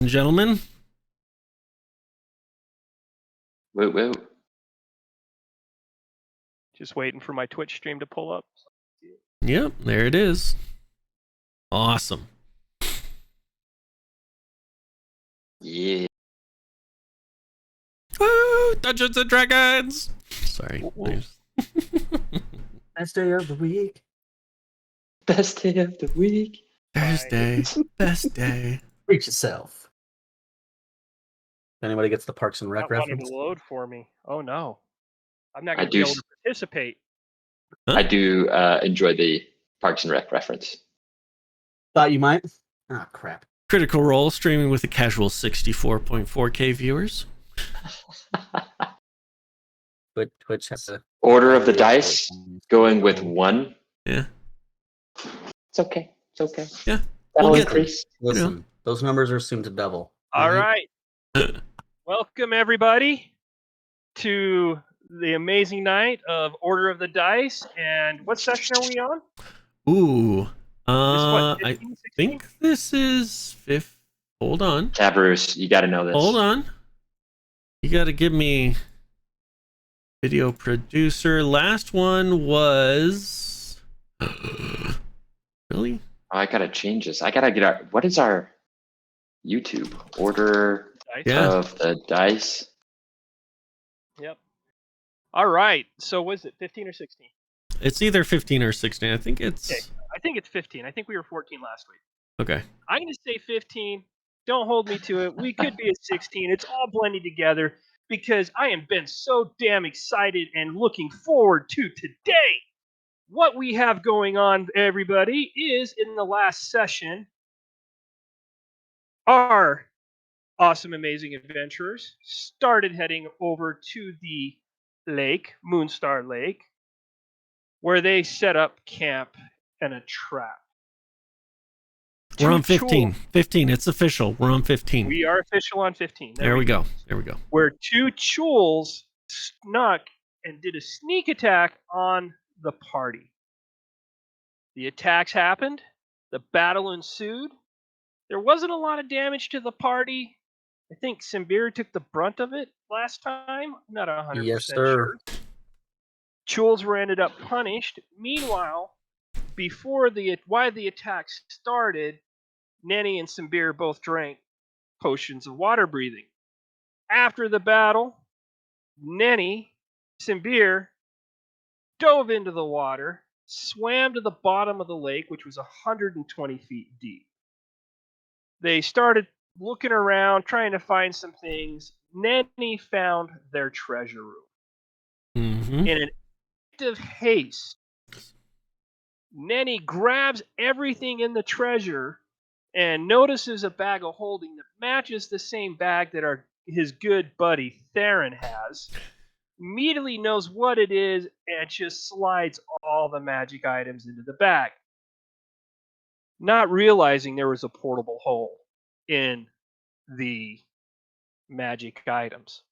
and gentlemen. Woo. Just waiting for my Twitch stream to pull up. Yep, there it is. Awesome. Yeah. Woo! Dungeons and Dragons! Sorry. Best day of the week. Best day of the week. Thursday. Best day. Reach yourself. Anybody gets the Parks and Rec Not wanting reference? to load for me. Oh no, I'm not I going to be do able to participate. Huh? I do enjoy the Parks and Rec reference. Thought you might. Ah, crap. Critical Role streaming with a casual 64.4K viewers. But Twitch has a Order of the dice going with 1. Yeah. It's okay. Yeah. That'll We'll increase. Listen, those numbers are soon to double. All right. Welcome everybody to the amazing night of Order of the Dice. And what session are we on? Ooh. What, I 15, 16? think this is 5th. Hold on. Tabroos, you got to know this. Hold on. You got to give me video producer. Last one was really? Oh, I got to change this. I got to get our. What is our YouTube order Dice? Yeah. of the dice? Yep. All right. So was it 15 or 16? It's either 15 or 16. I think it's Okay. I think it's 15. I think we were 14 last week. okay. I'm going to say 15. Don't hold me to it. We could be at 16. It's all blending together because I have been so damn excited and looking forward to today. What we have going on, everybody, is in the last session, our awesome, amazing adventurers started heading over to the lake, Moonstar Lake, where they set up camp and a trap. We're on Two 15. Chuuls. 15. It's official. We're on 15. We are official on 15. There we go. There we go. Where 2 Chuuls snuck and did a sneak attack on the party. The attacks happened. The battle ensued. There wasn't a lot of damage to the party. I think Cymbiir took the brunt of it last time. I'm not 100% Yes, sure. sir. Chuuls were ended up punished. Meanwhile, why the attack started, Neni and Cymbiir both drank potions of water breathing. After the battle, Neni, Cymbiir, dove into the water, swam to the bottom of the lake, which was 120 feet deep. They started looking around, trying to find some things. Neni found their treasure room. Mm-hmm. In an act of haste, Neni grabs everything in the treasure and notices a bag of holding that matches the same bag that his good buddy Theren has. Immediately knows what it is and just slides all the magic items into the bag, not realizing there was a portable hole in the magic items.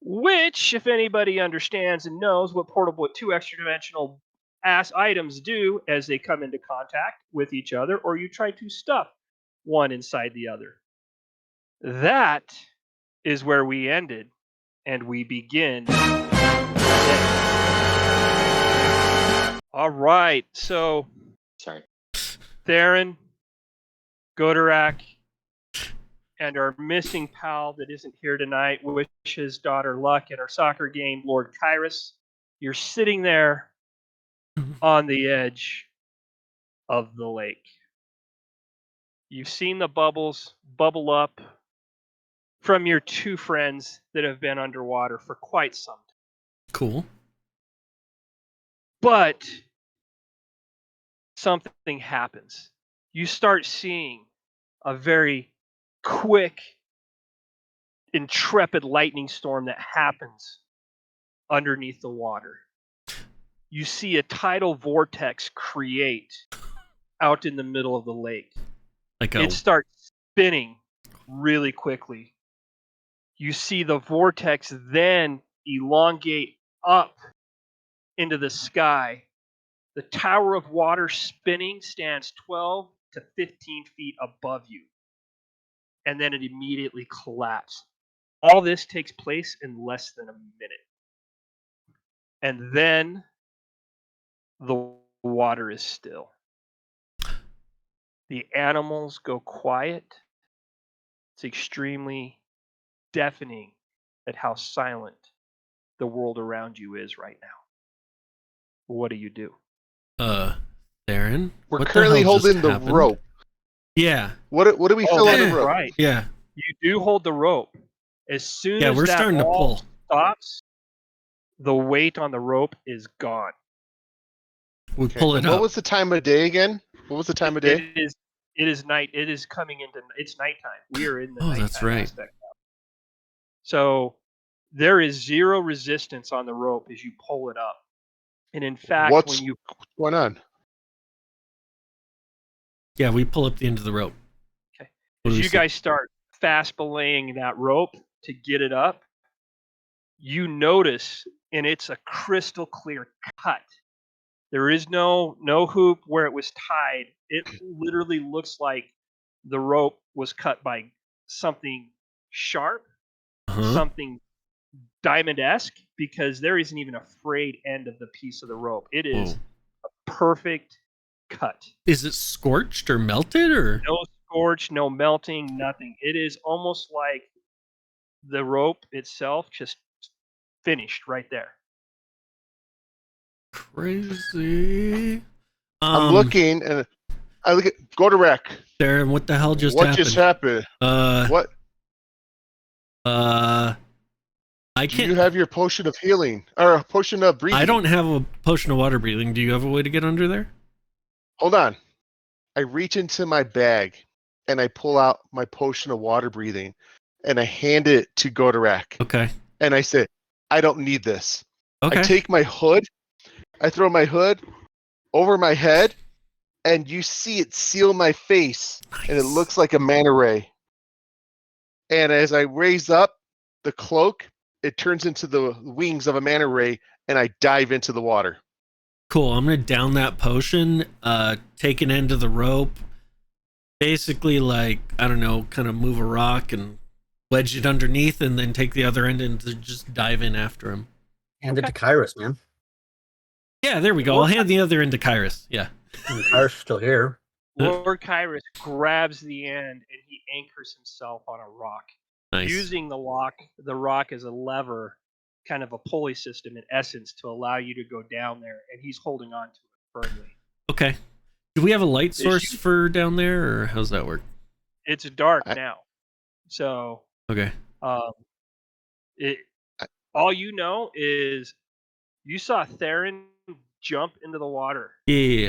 Which, if anybody understands and knows what 2 extra-dimensional items do as they come into contact with each other, or you try to stuff one inside the other. That is where we ended, and we begin today. All right, so Sorry. Theren, Godorak, and our missing pal that isn't here tonight, Wish's daughter Luck, at our soccer game, Lord Kyrus. You're sitting there on the edge of the lake. You've seen the bubbles bubble up from your 2 friends that have been underwater for quite some time. Cool. But something happens. You start seeing a very quick, intrepid lightning storm that happens underneath the water. You see a tidal vortex create out in the middle of the lake. Like It starts spinning really quickly. You see the vortex then elongate up into the sky. The tower of water spinning stands 12 to 15 feet above you. and then it immediately collapses. All this takes place in less than a minute. And then the water is still. The animals go quiet. It's extremely deafening at how silent the world around you is right now. What do you do? Theren? We're what currently the hell just holding the happened? rope. Yeah. What do we fill on the rope? Right. Yeah. You do hold the rope. As soon Yeah, as we're that starting to all pull. stops, the weight on the rope is gone. We Okay, pull it and up. what was the time of day again? What was the time of day? It is night. It is coming into. It's nighttime. We are in the Oh, nighttime that's right. aspect now. So there is zero resistance on the rope as you pull it up, and in fact, What's when you going on? Yeah, we pull up the end of the rope. okay, What do as we you see? guys start fast belaying that rope to get it up, you notice, and it's a crystal clear cut. There is no hoop where it was tied. It literally looks like the rope was cut by something sharp, Uh-huh. something diamond-esque, because there isn't even a frayed end of the piece of the rope. It is Whoa. a perfect cut. Is it scorched or melted or? No scorch, no melting, nothing. It is almost like the rope itself just finished right there. Crazy. I'm looking and I look at go to wreck. Theren, what the hell just What happened? just happened? What? I Do can't. you have your potion of healing or a potion of breathing? I don't have a potion of water breathing. Do you have a way to get under there? Hold on. I reach into my bag and I pull out my potion of water breathing and I hand it to Godorak. Okay. And I say, I don't need this. Okay. I take my hood, I throw my hood over my head, and you see it seal my face, and it Nice. looks like a manta ray. And as I raise up the cloak, it turns into the wings of a manta ray, and I dive into the water. Cool. I'm gonna down that potion, take an end of the rope, basically like, I don't know, kind of move a rock and wedge it underneath, and then take the other end and just dive in after him. Hand it to Kyrus, man. Yeah, there we go. I'll hand the other end to Kyrus. Yeah. And Kyrus is still here. Lord Kyrus grabs the end and he anchors himself on a rock, Nice. using the rock as a lever, kind of a pulley system in essence, to allow you to go down there, and he's holding on to it firmly. Okay. Do we have a light Is source you- for down there, or how's that work? It's dark now, so Okay. all you know is you saw Theren jump into the water. Yeah.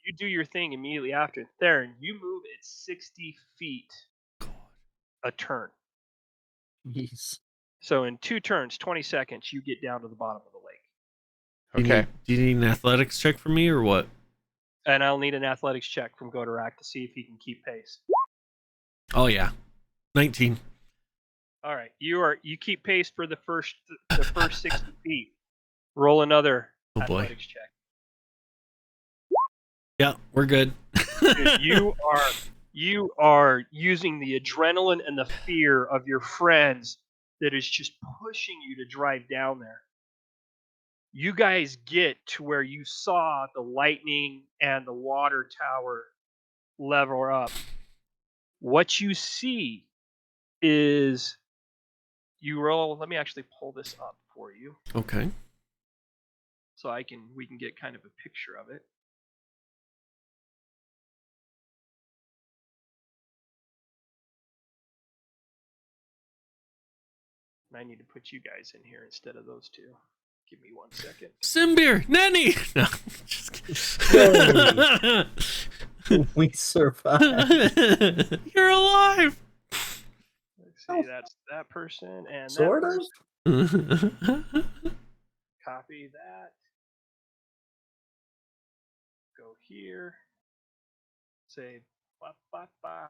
You do your thing immediately after. Theren, you move at 60 feet a turn. Jeez. So in 2 turns, 20 seconds, you get down to the bottom of the lake. Okay. Do you need an athletics check from me or what? And I'll need an athletics check from Godorak to see if he can keep pace. Oh yeah. 19. All right, you keep pace for the first 60 feet. Roll another Oh boy. athletics check. Yeah, we're good. Dude, you are using the adrenaline and the fear of your friends that is just pushing you to drive down there. You guys get to where you saw the lightning and the water tower level up. What you see is let me actually pull this up for you Okay. so we can get kind of a picture of it. I need to put you guys in here instead of those two. Give me 1 second. Cymbiir! Neni! No, just kidding. We survived. You're alive! Let's see, that's that person and Sort that of. person. Copy that. Go here. Say bye.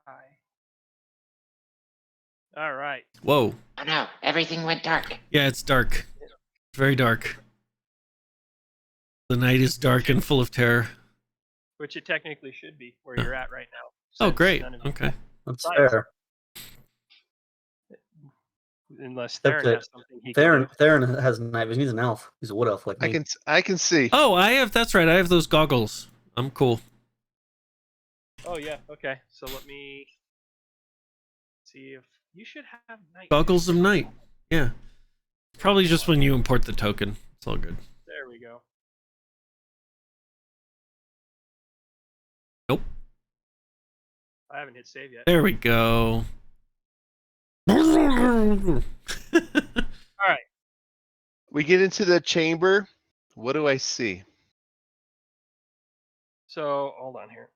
All right. Whoa. Oh no, everything went dark. Yeah, it's dark. It's very dark. The night is dark and full of terror. Which it technically should be where you're at right now. Oh, since great. none of you- Okay. That's Right. fair. Unless Except Theren that has something he can do. Theron has a knife. He's an elf. He's a wood elf like me. I can see. Oh, that's right. I have those goggles. I'm cool. Oh yeah, okay. So let me see if you should have night. Goggles of night. Yeah. Probably just when you import the token. It's all good. There we go. Nope. I haven't hit save yet. There we go. All right. We get into the chamber. What do I see? So hold on here.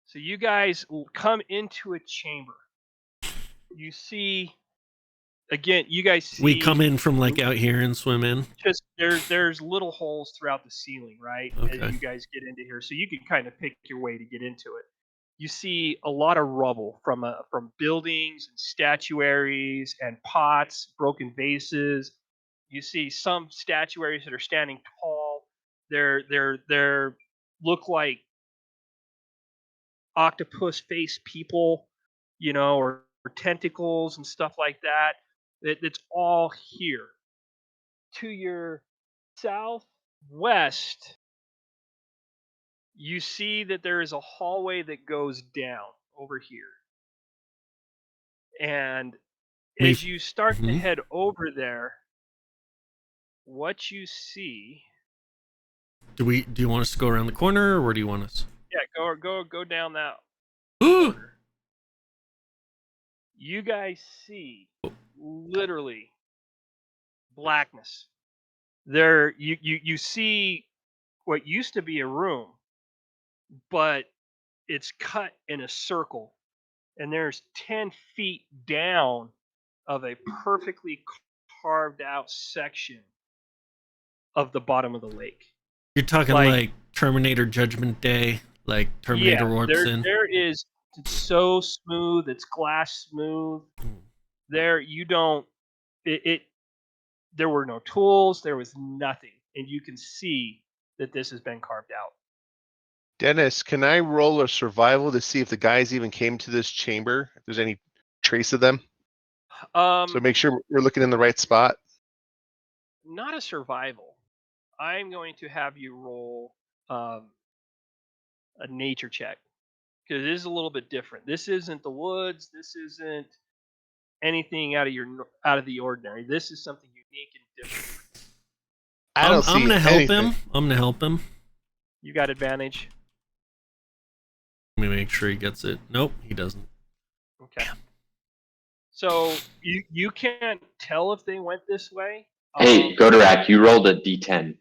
So you guys will come into a chamber. You see, again, you guys see. We come in from like out here and swim in. Just there's little holes throughout the ceiling, right? Okay. As you guys get into here, so you can kind of pick your way to get into it. You see a lot of rubble from buildings and statuaries and pots, broken vases. You see some statuaries that are standing tall. They're look like octopus face people, or tentacles and stuff like that. It's all here. To your southwest, you see that there is a hallway that goes down over here. And as you start to head over there, what you see. Do you want us to go around the corner, or where do you want us? Yeah, go down that. Ooh! Corner. You guys see literally blackness. There, you see what used to be a room, but it's cut in a circle, and there's 10 feet down of a perfectly carved out section of the bottom of the lake. You're talking like Terminator Judgment Day, like Terminator warps in. There is. It's so smooth. It's glass smooth. There, you don't. There were no tools. There was nothing, and you can see that this has been carved out. Dennis, can I roll a survival to see if the guys even came to this chamber? If there's any trace of them? So make sure we're looking in the right spot. Not a survival. I'm going to have you roll a nature check, because it is a little bit different. This isn't the woods. This isn't anything out of the ordinary. This is something unique and different. I'm gonna help him. I'm gonna help him. You got advantage. Let me make sure he gets it. Nope, he doesn't. Okay. So you can't tell if they went this way. Hey, Godorak, you rolled a d10.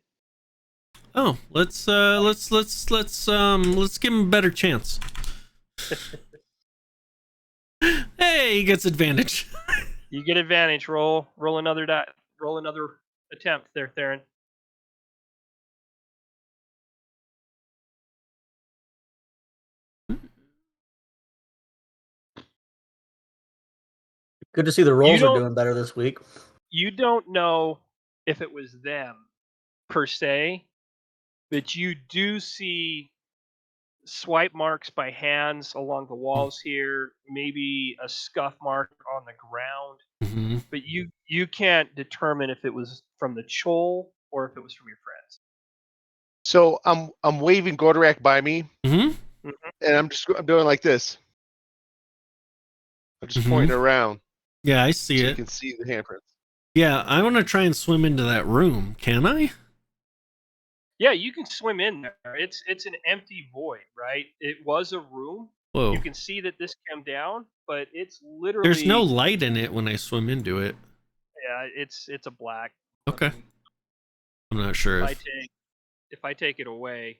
Oh, let's give him a better chance. Hey, he gets advantage. You get advantage. Roll another die. Roll another attempt there, Theren. Good to see the rolls are doing better this week. You don't know if it was them per se, but you do see swipe marks by hands along the walls here, maybe a scuff mark on the ground. Mm-hmm. But you can't determine if it was from the Chuul or if it was from your friends. So I'm waving Godorak by me, and I'm doing like this. I'm just pointing around. Yeah, I see so it. You can see the handprints. Yeah, I want to try and swim into that room. Can I? Yeah, you can swim in there. It's an empty void, right? It was a room. Whoa. You can see that this came down, but it's literally There's no light in it when I swim into it. Yeah, it's a black. Okay. I'm not sure if I take it away,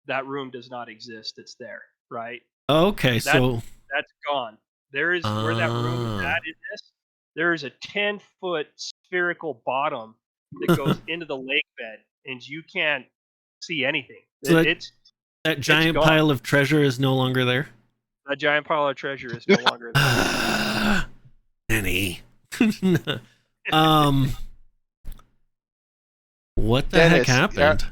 that room does not exist. It's there, right? Oh, okay, so that's gone. There is where that room is at in this. There is a 10-foot spherical bottom that goes into the lake bed, and you can't see anything. So that giant pile of treasure is no longer there? That giant pile of treasure is no longer there. Neni. What the heck happened?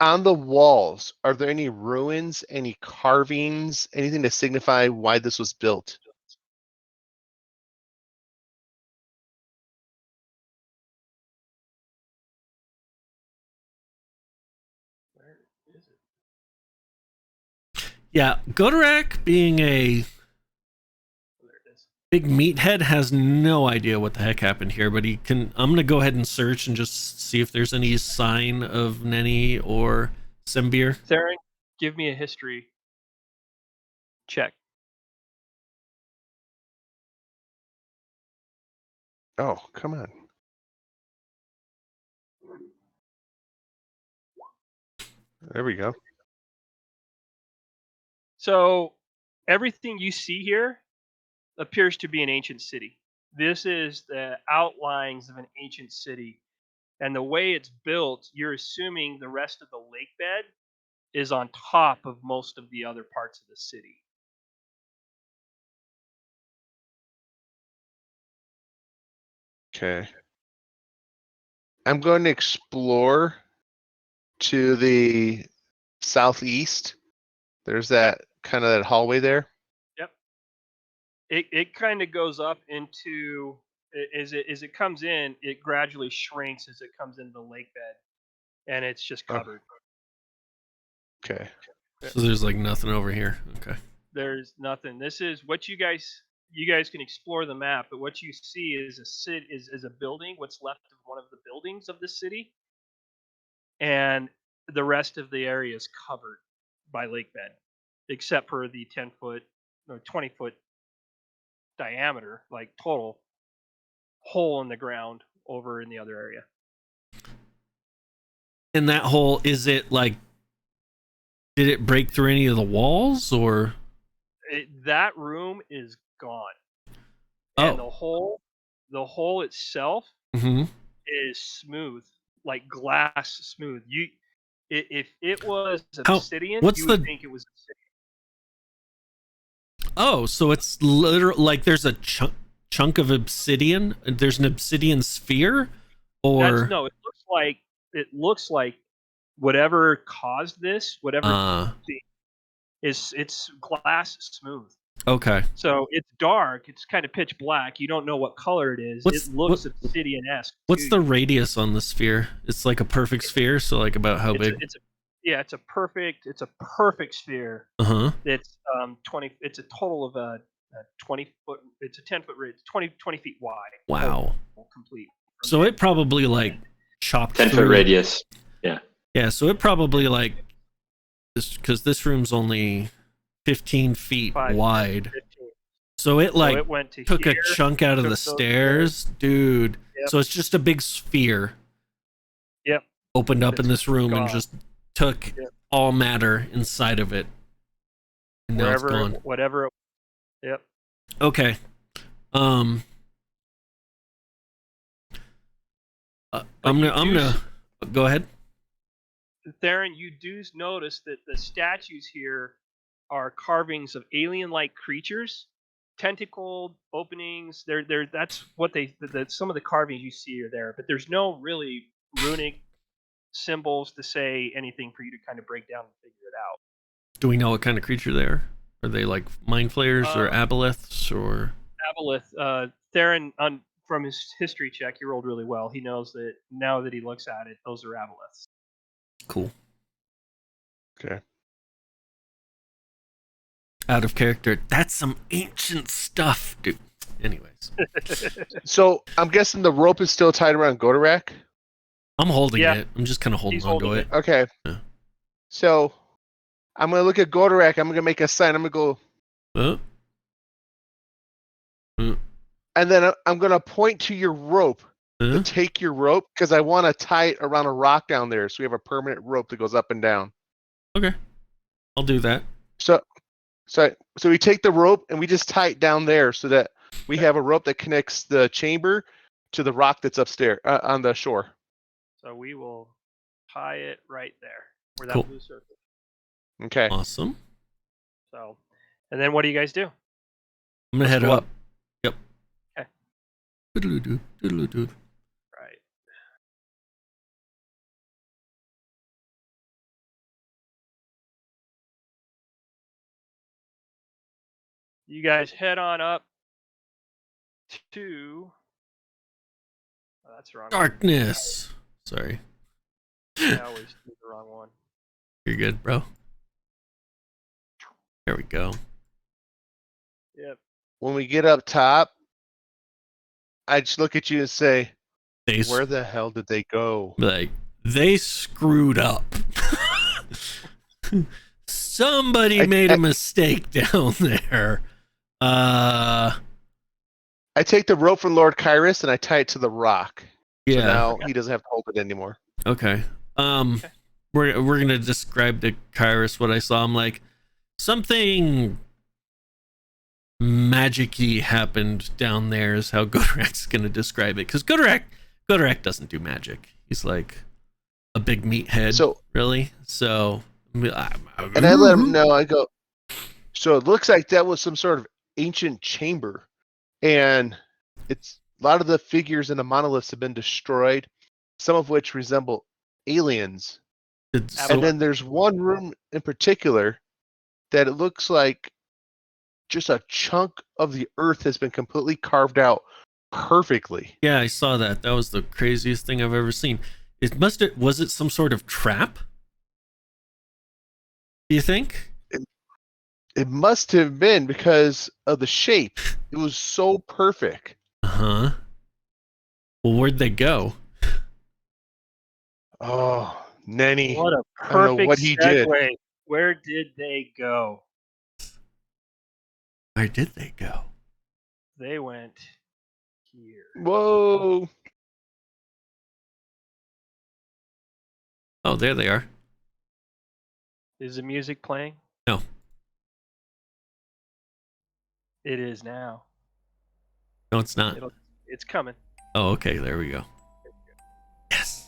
On the walls, are there any ruins, any carvings, anything to signify why this was built? Where is it? Yeah, Godorak being a There it is. big meathead has no idea what the heck happened here, but he can. I'm gonna go ahead and search and just see if there's any sign of Neni or Cymbiir. Theren, give me a history check. Oh, come on. There we go. So everything you see here appears to be an ancient city. This is the outlines of an ancient city. And the way it's built, you're assuming the rest of the lake bed is on top of most of the other parts of the city. Okay. I'm going to explore to the southeast. There's that kind of that hallway there. Yep. It kind of goes up into as it comes in, it gradually shrinks as it comes into the lake bed, and it's just covered. Okay. So there's like nothing over here. Okay. There's nothing. This is what you guys can explore the map, but what you see is a building, what's left of one of the buildings of the city, and the rest of the area is covered by lake bed, except for the 10-foot or 20-foot diameter, like total hole in the ground over in the other area. In that hole, is it like, did it break through any of the walls, or That room is gone. Oh. And the hole itself Mhm. is smooth, like glass smooth. If it was How- obsidian, what's you would the- think it was obsidian. Oh, so it's literally like there's a chunk of obsidian. There's an obsidian sphere, or No, it looks like whatever caused this, whatever thing, it's glass smooth. Okay. So it's dark. It's kind of pitch black. You don't know what color it is. It looks obsidian-esque. What's the radius on the sphere? It's like a perfect sphere, so like about how big? It's a perfect sphere. Uh-huh. It's 20. It's a total of a 20 foot. It's a 10-foot radius. 20 feet wide. Wow. Complete. So it probably like chopped 10-foot through. radius. Yeah. Yeah, so it probably like this, because this room's only 15 feet 5, wide. 15. So it like it went to took here, a chunk out of the those stairs, dude. Yep. So it's just a big sphere. Yep. Opened up It's in this room and gone. just took all matter inside of it. And now it's gone. Whatever. Yep. Okay. I'm gonna go ahead. Theren, you do notice that the statues here are carvings of alien-like creatures, tentacled openings. That's what some of the carvings you see are there, but there's no really runic symbols to say anything for you to kind of break down and figure it out. Do we know what kind of creature they are? Are they like mind flayers or aboleths or? Aboleth. Theren, from his history check, he rolled really well. He knows that now that he looks at it, those are aboleths. Cool. Okay. Out of character. That's some ancient stuff, dude. Anyways. So I'm guessing the rope is still tied around Godorak? I'm holding it. I'm just kind of holding on to it. Okay. Yeah. So I'm going to look at Godorak. I'm going to make a sign. I'm going to go. And then I'm going to point to your rope. To take your rope, because I want to tie it around a rock down there, so we have a permanent rope that goes up and down. Okay, I'll do that. So we take the rope and we just tie it down there, so that we have a rope that connects the chamber to the rock that's upstairs on the shore. So we will tie it right there where that Cool. blue circle. Okay. Awesome. So, and then what do you guys do? I'm gonna head go up. up. Yep. Okay. Doodle-doo, doodle-doo. Right. You guys head on up to... Oh, that's the wrong Darkness. Sorry. one. I always do the wrong one. You're good, bro. There we go. Yep. When we get up top, I just look at you and say, where the hell did they go? Like, they screwed up. Somebody made a mistake down there. I take the rope from Lord Kyrus and I tie it to the rock. Yeah. So now he doesn't have to hold it anymore. Okay. We're gonna describe to Kyrus what I saw. I'm like, something magic-y happened down there is how Godorak's gonna describe it. Because Godorak doesn't do magic. He's like a big meathead, really. So, and I let him know. I go, so it looks like that was some sort of ancient chamber, and it's a lot of the figures in the monoliths have been destroyed, some of which resemble aliens. And then there's one room in particular that it looks like just a chunk of the earth has been completely carved out perfectly. Yeah, I saw that. That was the craziest thing I've ever seen. Was it some sort of trap? Do you think? It must have been because of the shape. It was so perfect. Uh-huh. Well, where'd they go? Oh, Neni. What a I don't know perfect what he segue. did. Where did they go? Where did they go? They went here. Whoa. Oh, there they are. Is the music playing? No. It is now. No, it's not. It's coming. Oh, okay. There we go. Yes.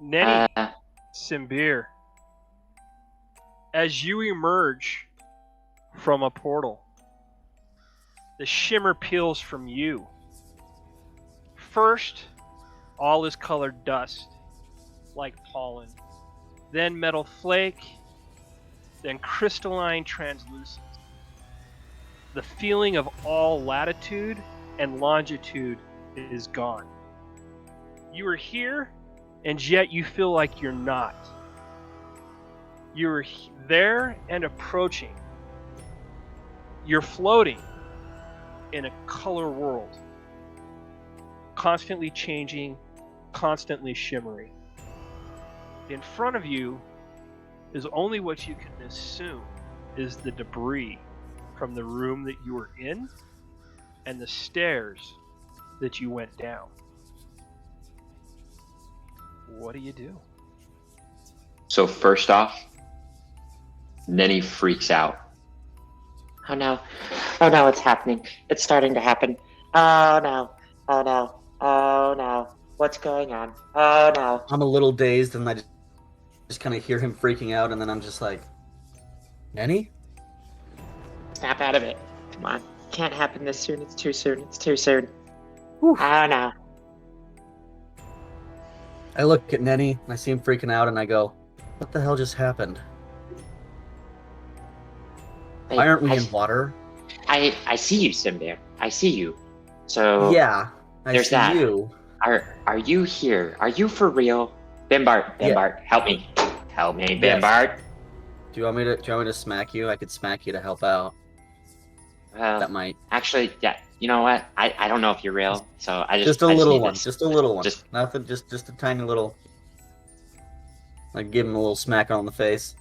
Neni, Cymbiir, as you emerge from a portal, the shimmer peels from you. First, all is colored dust, like pollen, then metal flake, then crystalline translucence. The feeling of all latitude and longitude is gone. You are here, and yet you feel like you're not. You're there and approaching. You're floating in a color world, constantly changing, constantly shimmering. In front of you is only what you can assume is the debris from the room that you were in and the stairs that you went down. What do you do? So first off, Neni freaks out. Oh no. Oh no, it's happening. It's starting to happen. Oh no. Oh no. Oh no. What's going on? Oh no. I'm a little dazed and I just kind of hear him freaking out, and then I'm just like, Neni? Snap out of it. Come on. Can't happen this soon. It's too soon. It's too soon. Whew. Oh no. I look at Neni and I see him freaking out and I go, what the hell just happened? Why aren't we in water? I see you, Cymbiir. I see you. So yeah, there's that. You. Are you here? Are you for real? Bimbart, help me. Help me, Bimbart. Yes. Do you want me to smack you? I could smack you to help out. That might. Actually, yeah. You know what? I don't know if you're real, so I just a little one. This. Just a little one. Nothing. Just a tiny little. Like give him a little smack on the face.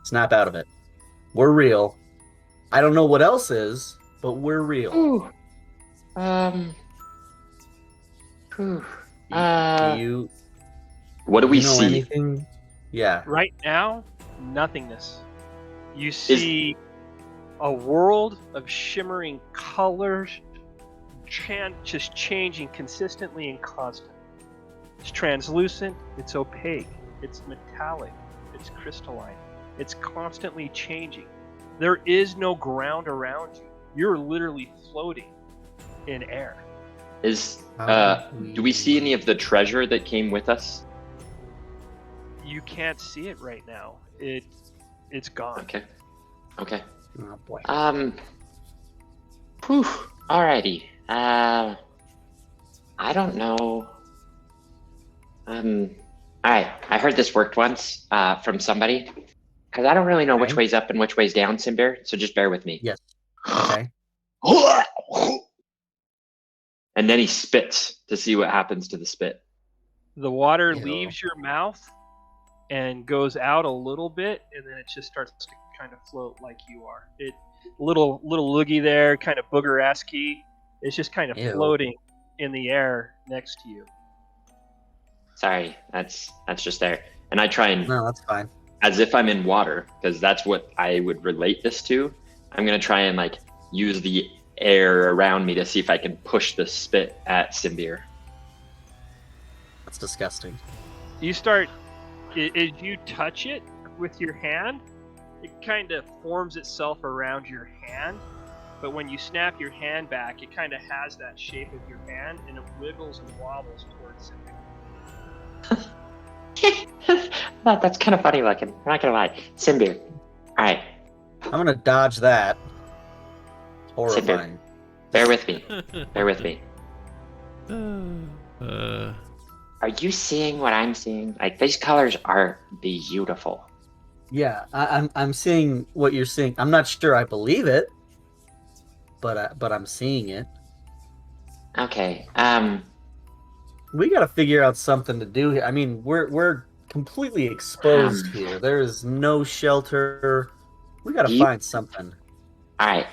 Snap out of it. We're real. I don't know what else is, but we're real. Ooh. What do we know see? Anything? Yeah. Right now, nothingness. You see a world of shimmering colors, just changing consistently and constantly. It's translucent, it's opaque, it's metallic, it's crystalline. It's constantly changing. There is no ground around you. You're literally floating in air. Do we see any of the treasure that came with us? You can't see it right now. It's gone. Okay. Oh boy. Whew. Alrighty. I don't know. Alright. I heard this worked once from somebody. Because I don't really know which Okay. way's up and which way's down, Cymbiir, so just bear with me. Yes. Okay. And then he spits to see what happens to the spit. The water Ew. leaves your mouth and goes out a little bit, and then it just starts to kind of float like you are. It little loogie there, kind of booger-esque. It's just kind of Ew. floating in the air next to you. Sorry, that's just there. And I try and, No, that's fine. as if I'm in water, because that's what I would relate this to, I'm going to try and like use the air around me to see if I can push the spit at Cymbiir. That's disgusting. You start, as you touch it with your hand, it kind of forms itself around your hand. But when you snap your hand back, it kind of has that shape of your hand, and it wiggles and wobbles towards it. That's kind of funny looking. I'm not going to lie. Cymbiir. All right. I'm gonna dodge that. Horrifying. Bear with me. Bear with me. Uh, Are you seeing what I'm seeing? Like, these colors are beautiful. Yeah, I'm seeing what you're seeing. I'm not sure I believe it, but I'm seeing it. Okay. We got to figure out something to do here. I mean, we're completely exposed here. There is no shelter. We got to find something. All right.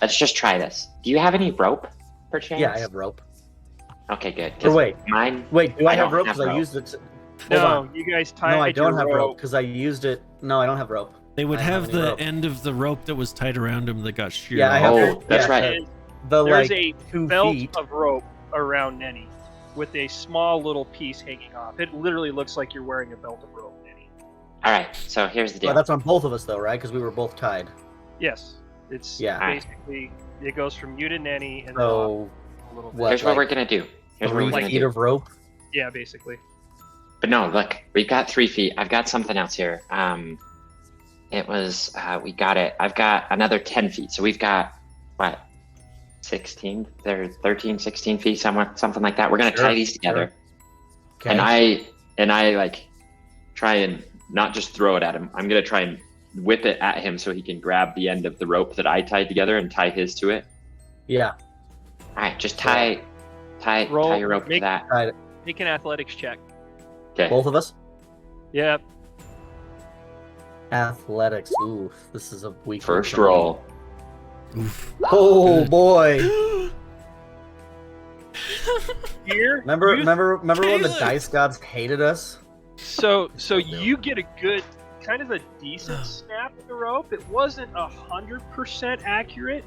Let's just try this. Do you have any rope, perchance? Yeah, I have rope. Okay, good. 'Cause Or wait, mine. do I I have don't rope? have Because I rope. used it. Hold No, on. you guys tied No, I don't your have rope because I used it. No, I don't have rope. they would I don't have have any the rope. end of the rope that was tied around him that got sheared Yeah, I have. Oh, that's yeah, right. The There's like a 2 belt feet. of rope around Neni with a small little piece hanging off. It literally looks like you're wearing a belt of rope, Neni. All right. So here's the deal. Well, that's on both of us though, right? Because we were both tied. Yes, it's Yeah. basically it goes from you to Neni and So a little bit. what? Here's what like we're gonna do. Here's what 3 we're gonna feet do. of rope. Yeah, basically. But no, look, we've got 3 feet. I've got something else here. It was we got it. I've got another 10 feet. So we've got what? 16? They're 13, 16 feet, something like that. We're gonna Sure, tie these together. Okay. And I like try and not just throw it at him. I'm gonna try and whip it at him so he can grab the end of the rope that I tied together and tie his to it. Yeah. All right, just tie Roll- your rope to make- that. Tied it. Make an athletics check. Okay. Both of us. Yep. Athletics. Ooh, this is a weak one First for me. roll. Oof. Oh Good. boy! Here. Remember you- when the Caleb! dice gods hated us? So you get a good, kind of a decent snap of the rope. It wasn't 100% accurate.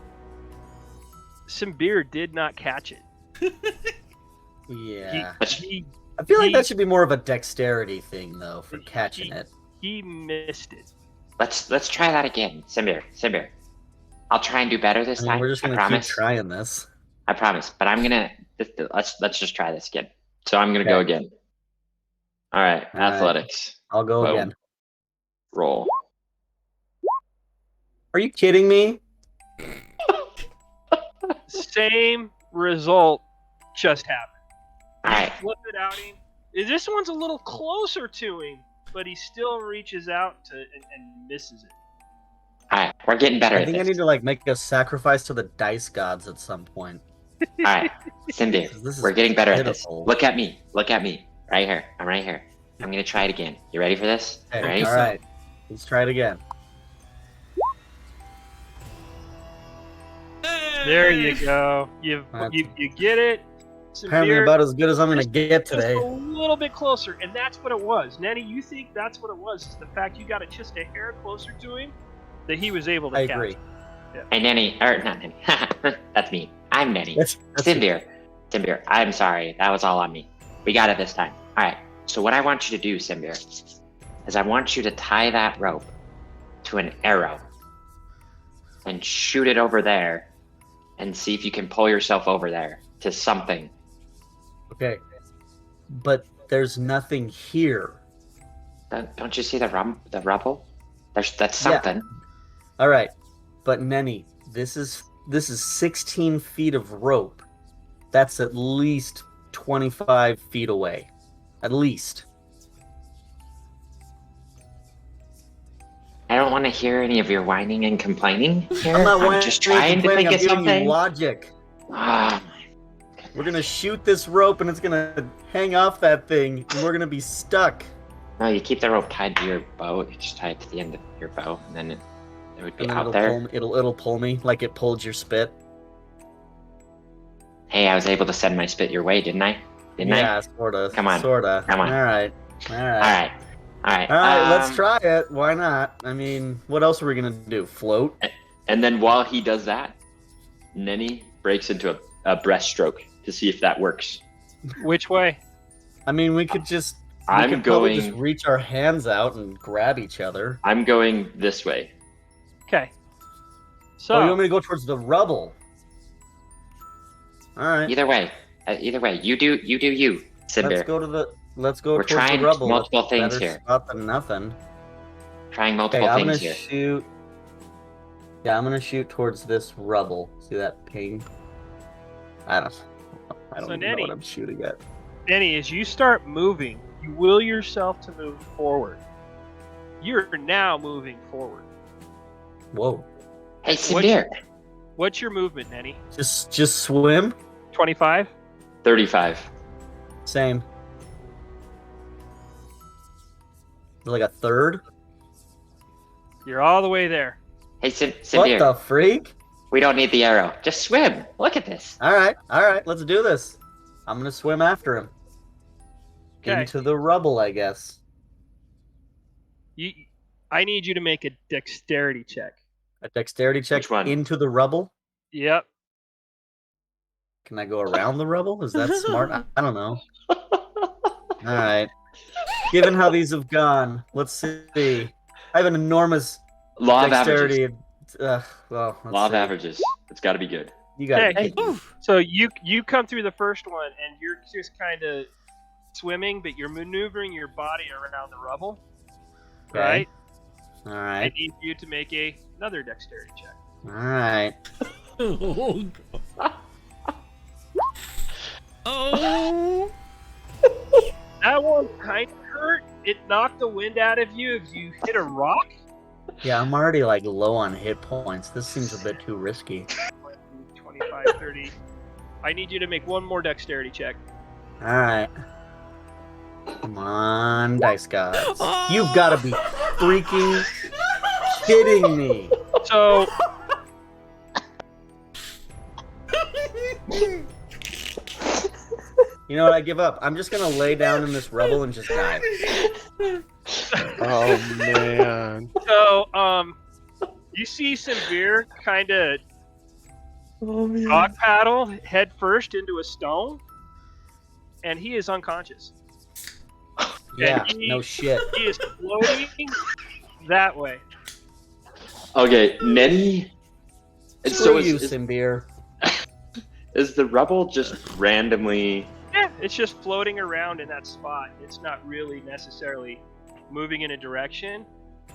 Cymbiir did not catch it. Yeah. He I feel like he- that should be more of a dexterity thing though for catching it. he missed it. Let's try that again, Cymbiir. I'll try and do better this I mean, time. we're just I gonna keep promise. trying this. I promise. But I'm gonna let's just try this again. So I'm gonna go Okay. again. All right, All right. athletics. I'll go Boom. again. Roll. Are you kidding me? Same result just happened. All right. Flip it out him. This one's a little closer to him, but he still reaches out to and misses it. All right. We're getting better I at think I this. need to like make a sacrifice to the dice gods at some point. All right, Cymbiir. This is We're getting better at this. pitiful. Look at me. Right here. I'm right here. I'm gonna try it again. You ready for this? Okay, Ready? all right, let's try it again. There you go. You get it. Apparently, Cymbiir, about as good as I'm gonna get just today. a little bit closer, and that's what it was. Neni, you think that's what it was? Is the fact you got it just a hair closer to him that he was able to I catch. agree. Hey, Neni, or not Neni. That's me. I'm Neni. That's Cymbiir, I'm sorry. That was all on me. We got it this time. All right. So what I want you to do, Cymbiir, is I want you to tie that rope to an arrow and shoot it over there and see if you can pull yourself over there to something. Okay, but there's nothing here. Don't you see the rubble? That's something. All right, but Neni, this is 16 feet of rope. That's at least 25 feet away, at least. I don't want to hear any of your whining and complaining here. I'm not whining. Just trying to think I'm of giving something. you logic. Ah, We're gonna shoot this rope, and it's gonna hang off that thing, and we're gonna be stuck. no, you keep the rope tied to your bow. You just tie it to the end of your bow, and then it would be And then out there. it'll pull me like it pulled your spit. Hey, I was able to send my spit your way, didn't I? Didn't I? Yeah, sorta. Come on. Sorta. Come on. All right. All right. Let's try it. Why not? I mean, what else are we gonna do? Float? And then while he does that, Neni breaks into a breaststroke to see if that works. Which way? I mean, we could just. I'm we could probably going. just reach our hands out and grab each other. I'm going this way. Okay. So Oh, you want me to go towards the rubble? All right. Either way, you do you, Cymbiir. Let's go We're towards trying the rubble. multiple That's things better here. spot than nothing. Trying Okay, multiple I'm things gonna here. shoot. Yeah, I'm gonna shoot towards this rubble. See that ping? I don't So, even know Neni. what I'm shooting at. Danny, as you start moving, you will yourself to move forward. You're now moving forward. Whoa! Hey, Cymbiir. What's your movement, Nenny? Just swim. 25? 35. Same. Like a third. You're all the way there. Hey, What Cymbiir. the freak? We don't need the arrow. Just swim. Look at this. All right. Let's do this. I'm gonna swim after him. Okay. Into the rubble, I guess. I need you to make a dexterity check. A dexterity check Which one? into the rubble. Yep. Can I go around the rubble? Is that smart? I don't know. All right. Given how these have gone, let's see. I have an enormous Law of averages. dexterity. Well, let's Law of see. averages. It's got to be good. You got Okay. it. So you come through the first one, and you're just kind of swimming, but you're maneuvering your body around the rubble. Okay. Right? All I right. need you to make another dexterity check. All right. Oh, God. Oh. That one kind of hurt. It knocked the wind out of you if you hit a rock. Yeah, I'm already like low on hit points. This seems a bit too risky. 25, 30. I need you to make one more dexterity check. All right. Come on, dice gods. You've got to be freaking kidding me. So You know what? I give up. I'm just gonna lay down in this rubble and just die. Oh man. You see Cymbiir kind of rock paddle head first into a stone, and he is unconscious. Yeah, he- no shit. He is floating that way. Okay, Neni. Screw you, Cymbiir. Is the rubble just randomly? Yeah, it's just floating around in that spot. It's not really necessarily moving in a direction.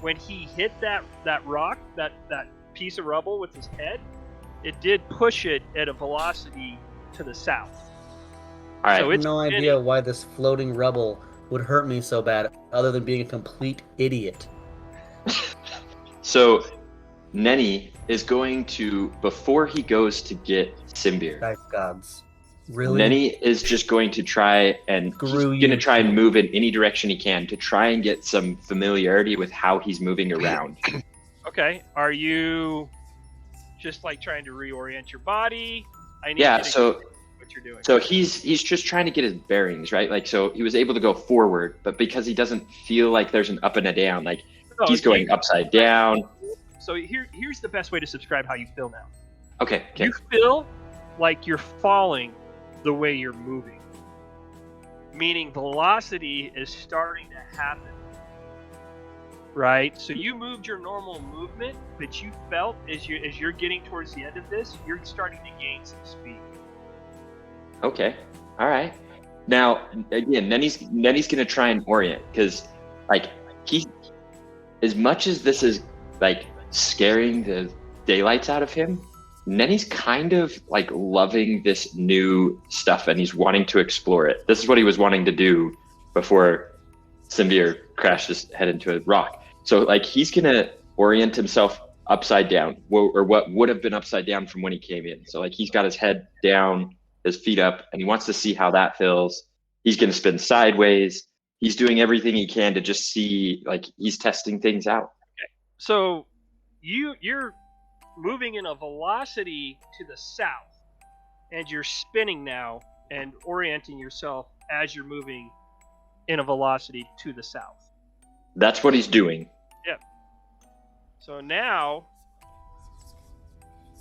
When he hit that rock, that piece of rubble with his head, it did push it at a velocity to the south. All right. So I have it's no spinning. idea why this floating rubble would hurt me so bad, other than being a complete idiot. So, Neni is going to, before he goes to get Cymbiir, Dice gods. Really? Neni is just going to try and Screw he's going to you. try and move in any direction he can to try and get some familiarity with how he's moving around. Okay, are you just like trying to reorient your body? I need Yeah, you to so- get what you're doing. So he's just trying to get his bearings, right? Like, so he was able to go forward, but because he doesn't feel like there's an up and a down, like No, he's going upside down. So here's the best way to subscribe how you feel now. Okay. You feel like you're falling the way you're moving, meaning velocity is starting to happen. Right? So you moved your normal movement, but you felt as you're getting towards the end of this, you're starting to gain some speed. Okay. All right. Now, again, Neni's going to try and orient because, like, as much as this is like scaring the daylights out of him, Neni's kind of like loving this new stuff and he's wanting to explore it. This is what he was wanting to do before Cymbiir crashed his head into a rock. So like he's gonna orient himself upside down, or what would have been upside down from when he came in. So like he's got his head down, his feet up, and he wants to see how that feels. He's gonna spin sideways. He's doing everything he can to just see, like he's testing things out. So you're moving in a velocity to the south, and you're spinning now and orienting yourself as you're moving in a velocity to the south. That's what he's doing. Yep. So now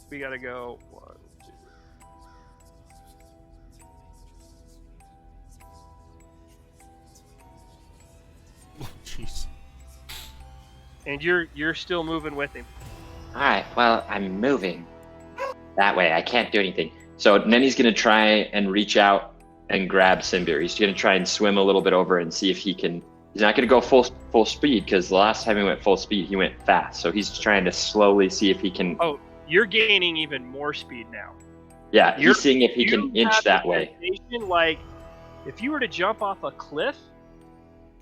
we gotta go 1, 2. Oh, jeez. And you're still moving with him. All right, well, I'm moving that way. I can't do anything. So Neni's going to try and reach out and grab Cymbiir. He's going to try and swim a little bit over and see if he can. He's not going to go full speed because the last time he went full speed, he went fast. So he's trying to slowly see if he can. Oh, you're gaining even more speed now. Yeah, he's seeing if he can You inch have that the way. sensation, like, if you were to jump off a cliff,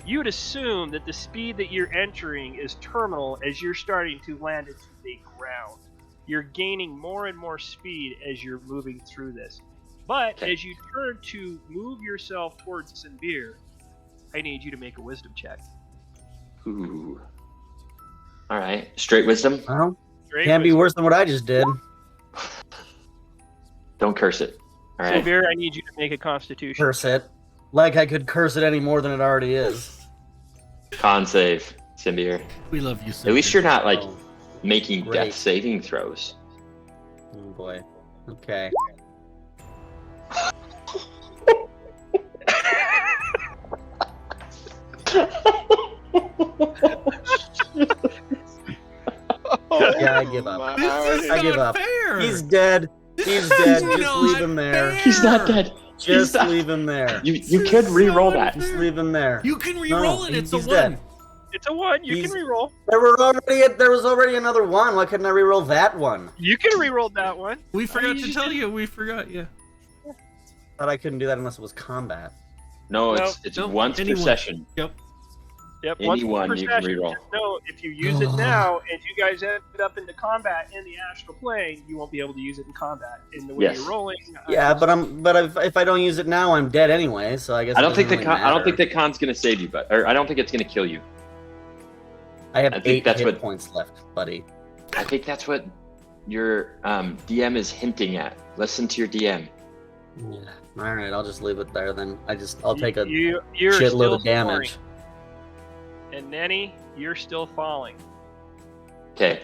you would assume that the speed that you're entering is terminal as you're starting to land into the ground. You're gaining more and more speed as you're moving through this. But Okay. as you turn to move yourself towards Cymbiir, I need you to make a wisdom check. Ooh. All right, straight wisdom. Well, Straight can't be wisdom. worse than what I just did. Don't curse it. All right. Cymbiir, I need you to make a constitution. Curse it. Like I could curse it any more than it already is. Con save, Cymbiir. We love you, At least you're not like Oh, making great. death saving throws. oh boy. Okay. Yeah, I give up. This is I give not up. fair. He's dead. He's This dead. is Just not leave him there. fair. He's not dead. Just not- leave him there. You could re-roll that. Just leave him there. You can re-roll it. It's a he's 1. dead. It's a 1. You He's- can reroll. There was already another one. Why couldn't I reroll that one? You can reroll that one. We forgot you to just tell did- you. We forgot. Yeah. Thought I couldn't do that unless it was combat. No, No, it's no, once per anyone. session. Yep. Yep. once Anyone per you can session. reroll. Just know if you use it now and you guys end up into combat in the astral plane, you won't be able to use it in combat. In the way Yes. you're rolling. Yeah, but if I don't use it now, I'm dead anyway. So I guess I it don't think doesn't the really I don't think matter. the con's gonna save you, or I don't think it's gonna kill you. I have I think 8 that's hit what- points left, buddy. I think that's what your DM is hinting at. Listen to your DM. Yeah. All right, I'll just leave it there then. I'll take a you're shitload still of damage. falling. And Neni, you're still falling. Okay.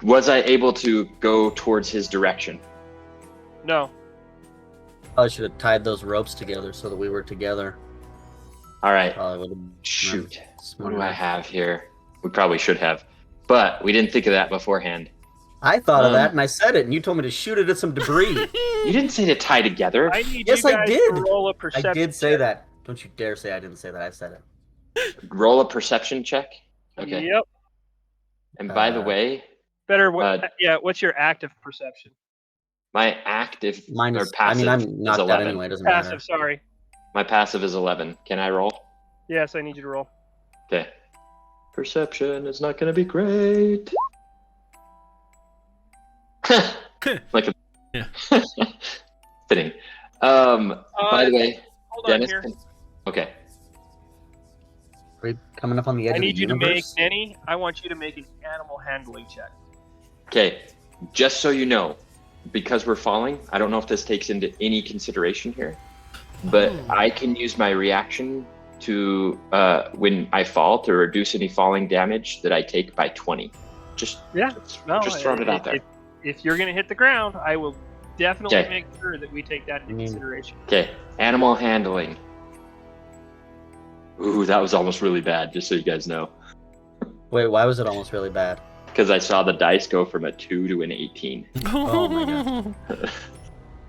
Was I able to go towards his direction? No. I should have tied those ropes together so that we were together. All right. Probably would have. Shoot. What do I have here? We probably should have, but we didn't think of that beforehand. I thought of Um, that and I said it, and you told me to shoot it at some debris. You didn't say to tie together. I need Yes, you I guys did. to roll a I perception did say check. that. Don't you dare say I didn't say that. I said it. Roll a perception check. Okay. Yep. And by the Uh, way, Better. Uh, What's your active perception? my active Mine or is. I passive mean, I'm is knocked out 11. anyway. It doesn't Passive. matter. Sorry. My passive is 11. Can I roll? Yes, I need you to roll. Okay. Perception is not going to be great. Like a Yeah. fitting. By the way, Hold on Dennis. here. Okay. Are we coming up on the edge I of the need you to make universe? Neni. I want you to make an animal handling check. Okay. Just so you know, because we're falling, I don't know if this takes into any consideration here, but Oh. I can use my reaction to when I fall to reduce any falling damage that I take by 20. Just No, just throwing it out there. If you're gonna hit the ground, I will definitely Okay. make sure that we take that into consideration. Okay, animal handling. Ooh, that was almost really bad, just so you guys know. Wait, why was it almost really bad? Because I saw the dice go from a 2 to an 18. Oh my God.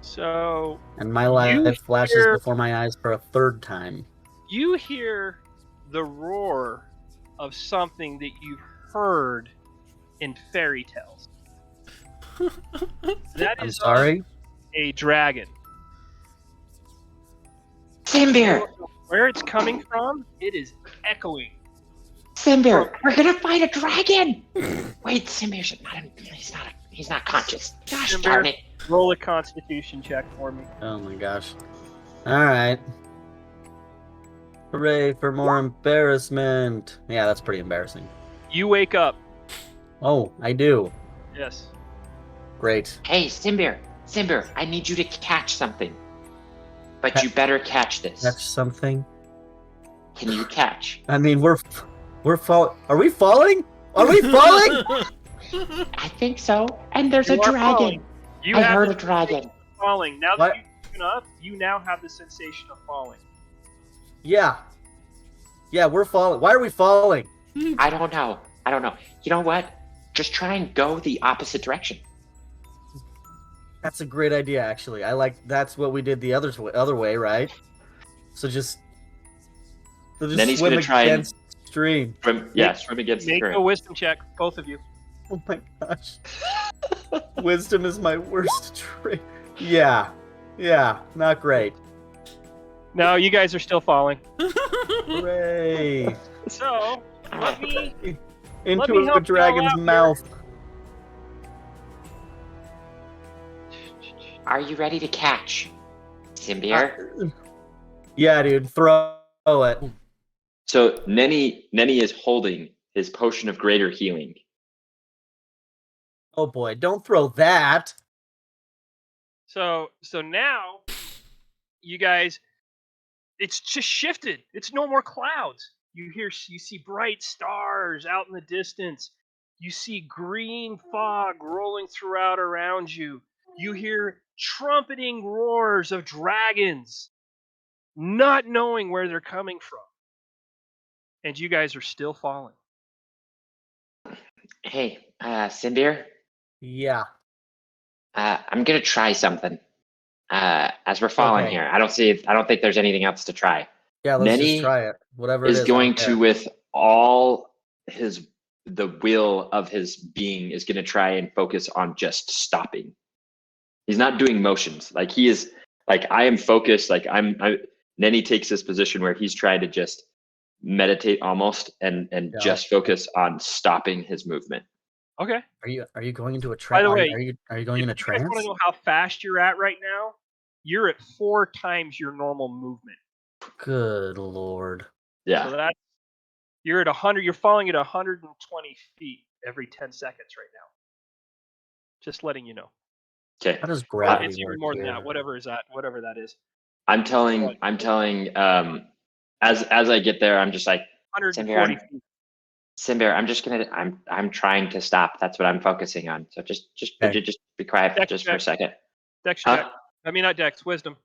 So And my life flashes hear- before my eyes for a third time. you hear the roar of something that you've heard in fairy tales. That I'm is sorry. a dragon. Cymbiir! Where it's coming from, it is echoing. Cymbiir! We're gonna fight a dragon! Wait, Cymbiir's not he's not conscious. Gosh Cymbiir, darn it. roll a constitution check for me. Oh my gosh. Alright. Hooray for more embarrassment. Yeah, that's pretty embarrassing. You wake up. Oh, I do. Yes. Great. Hey, Cymbiir! Cymbiir, I need you to catch something. But you better catch this. Catch something. Can you catch? I mean, we're fall. Are we falling? Are we falling? I think so. And there's a You are dragon. falling. You I have heard the a dragon. falling. Now What? that you've woken up, you now have the sensation of falling. Yeah. Yeah, we're falling. Why are we falling? I don't know. You know what? Just try and go the opposite direction. That's a great idea, actually. That's what we did the other way, right? So just Then he's swim gonna try and- against stream. Swim against the Make a current. wisdom check, both of you. Oh my gosh. Wisdom is my worst trait. Yeah, not great. No, you guys are still falling. Hooray! So, let me Into help a you all dragon's out here. mouth. Are you ready to catch? Cymbiir? Yeah, dude, throw it. So Neni is holding his potion of greater healing. Oh boy, don't throw that. So now, you guys, it's just shifted. It's no more clouds. You see bright stars out in the distance. You see green fog rolling throughout around you. You hear trumpeting roars of dragons, not knowing where they're coming from. And you guys are still falling. Hey, Cymbiir, Yeah. I'm gonna try something. As we're falling Okay. here, I don't think there's anything else to try. Yeah, let's Neni just try it. Whatever it is is. I going don't to, care. with all the will of his being, is going to try and focus on just stopping. He's not doing motions. Like he is, like I am focused. Like Neni takes this position where he's trying to just meditate almost and Yeah. just focus on stopping his movement. Okay. Are you going into a trance? By the way, are you going in a If you guys trance? want to know how fast you're at right now, you're at 4 times your normal movement. Good lord. Yeah. So you're at 100. You're falling at 120 feet every 10 seconds right now. Just letting you know. Okay. How does Well, gravity it's even work more than here? that. Whatever that is. I'm telling. As I get there, I'm just like, 140 feet. Cymbiir, I'm trying to stop. That's what I'm focusing on. So just Okay. just be quiet Dex just for a check. second. Dex Huh? check. I mean, not Dex. Wisdom.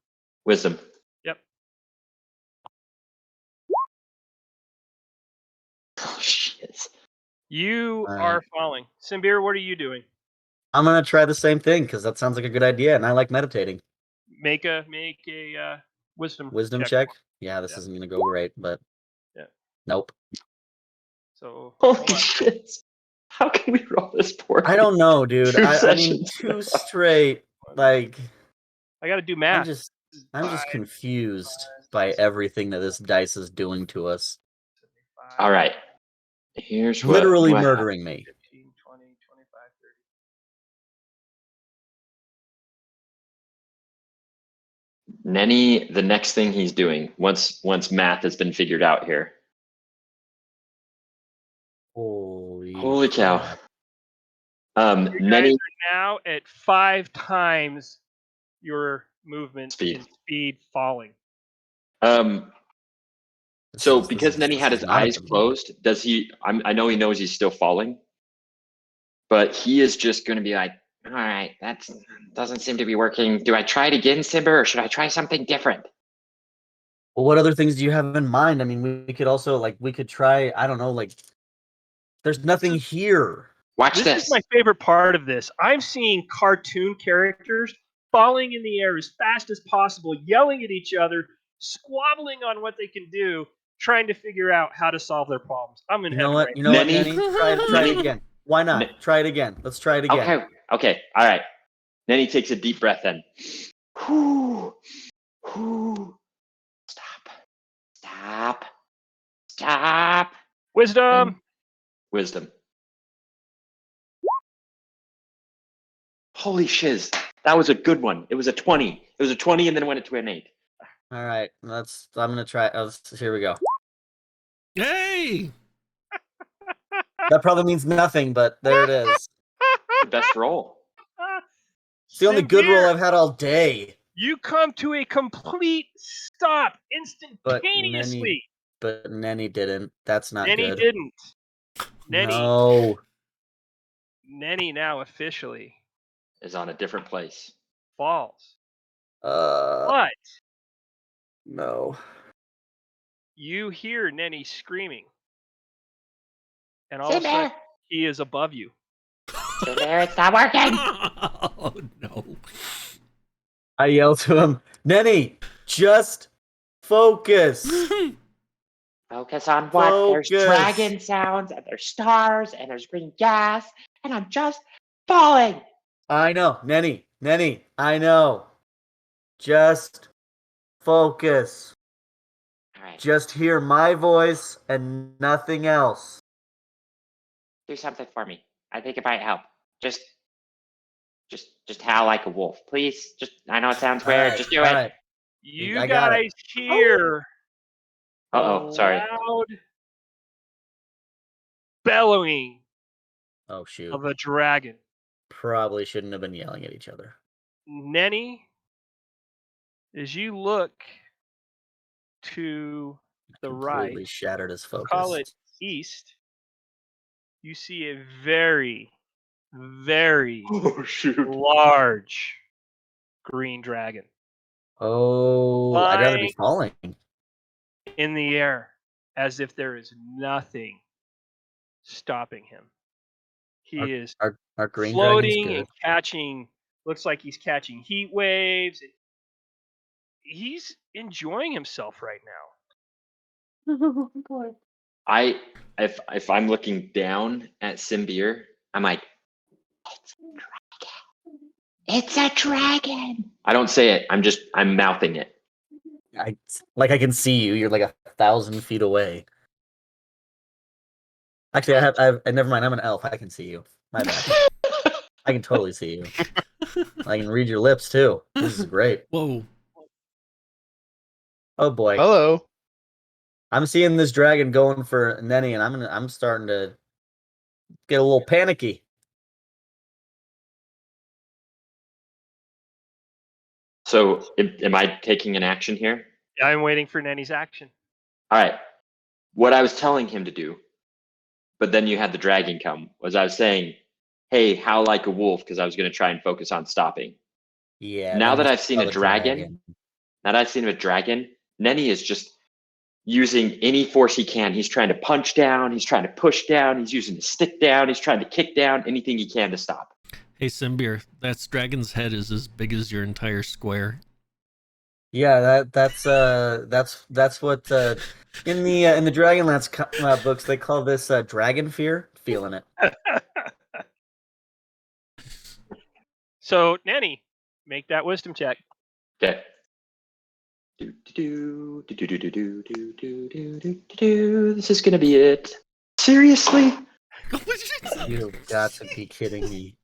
Wisdom. Yep. Oh shit. You All are right. falling. Cymbiir, what are you doing? I'm gonna try the same thing because that sounds like a good idea, and I like meditating. Make a wisdom Check. Yeah, this Yeah. isn't gonna go great, but Yeah. Nope. So Holy hold on. shit. How can we roll this poor? I don't know, dude. Two I mean, sessions. 2 straight. Like, I got to do I'm math. just confused by everything that this dice is doing to us. All right. Here's what Literally what murdering me. 15, 20, 25, 30. Neni, the next thing he's doing, once math has been figured out here. Holy cow. crap. You guys Neni, are now at 5 times your movement Speed. in speed falling. so This because is- Neni this had is his not a eyes good closed, does he? I know he knows he's still falling, but he is just going to be like, all right, that doesn't seem to be working. Do I try it again, Cymbiir, or should I try something different? Well, what other things do you have in mind? I mean, we could also we could try. I don't know. There's nothing here. Watch This this. is my favorite part of this. I'm seeing cartoon characters falling in the air as fast as possible, yelling at each other, squabbling on what they can do, trying to figure out how to solve their problems. I'm in You know heaven what? right You know what, Neni? Nenny? Try it again. Why not? Ne- Try it again. Let's try it again. Okay, all right. Then he takes a deep breath in. Whoo, whoo. Stop. Wisdom. Wisdom. Holy shiz. That was a good one. It was a 20. It was a 20 and then went into an 8. All right, I'm gonna try. Here we go. Hey! That probably means nothing, but there it is. The best roll. It's the only good roll Cymbiir, I've had all day. You come to a complete stop But instantaneously. Nenny didn't. That's not Nenny good. didn't. Nenny. No. Nenny now officially Is on a different place. falls. Uh. But No. you hear Nenny screaming. And all of a sudden, Cymbiir, he is above you. Cymbiir, it's not working. Oh no. I yell to him, Nenny, just focus. Focus on what? There's Focus. dragon sounds, and there's stars, and there's green gas, and I'm just falling. I know, Nenny, I know. Just focus. All right, Just hear my voice and nothing else. do something for me. I think it might help. Just howl like a wolf, please. I know it sounds weird. All right, Just do all it. right. You I got it. guys hear Uh-oh, sorry. loud bellowing Oh, shoot. of a dragon. Probably shouldn't have been yelling at each other. Nenny, as you look to the Completely right, shattered his focus. call it east, you see a very, very Oh, shoot. large green dragon Oh, I'd rather be falling. in the air as if there is nothing stopping him. He is Our green floating dragon's and catching, looks like he's catching heat waves. He's enjoying himself right now. If I'm looking down at Cymbiir, I'm like, It's a dragon. I don't say it. I'm mouthing it. I can see you. You're like 1,000 feet away. Actually, never mind. I'm an elf. I can see you. My bad. I can totally see you. I can read your lips too. This is great. Whoa. Oh boy. Hello. I'm seeing this dragon going for Nenny, and I'm starting to get a little panicky. So, am I taking an action here? I'm waiting for Nenny's action. All right. What I was telling him to do, but then you had the dragon come, was I was saying, hey, howl like a wolf, because I was going to try and focus on stopping. Yeah. Now then that you I've seen saw a the dragon, Neni is just using any force he can. He's trying to punch down. He's trying to push down. He's using a stick down. He's trying to kick down anything he can to stop. Hey Cymbiir, that dragon's head is as big as your entire square. Yeah, that's what in the Dragonlance books they call this dragon fear. Feeling it. So, Nenny, make that wisdom check. Okay. This is gonna be it. Seriously? You've got to be kidding me.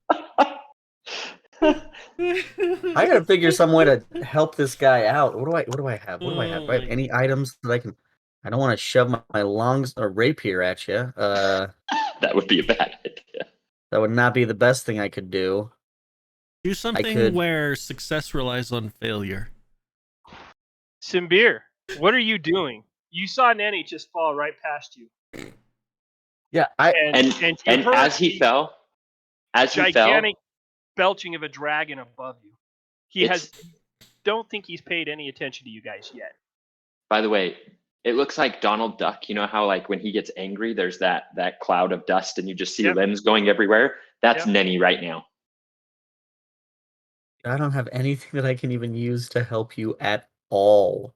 I gotta figure some way to help this guy out. What do I have? Do I have any items that I can? I don't want to shove my longs or rapier at you. That would be a bad idea. That would not be the best thing I could do. Do something where success relies on failure. Cymbiir, what are you doing? You saw Nenny just fall right past you. Yeah, And you heard as he the fell, gigantic belching of a dragon above you. Don't think he's paid any attention to you guys yet. by the way, it looks like Donald Duck. You know how like when he gets angry, there's that cloud of dust and you just see limbs going everywhere? That's Nenny right now. I don't have anything that I can even use to help you at all.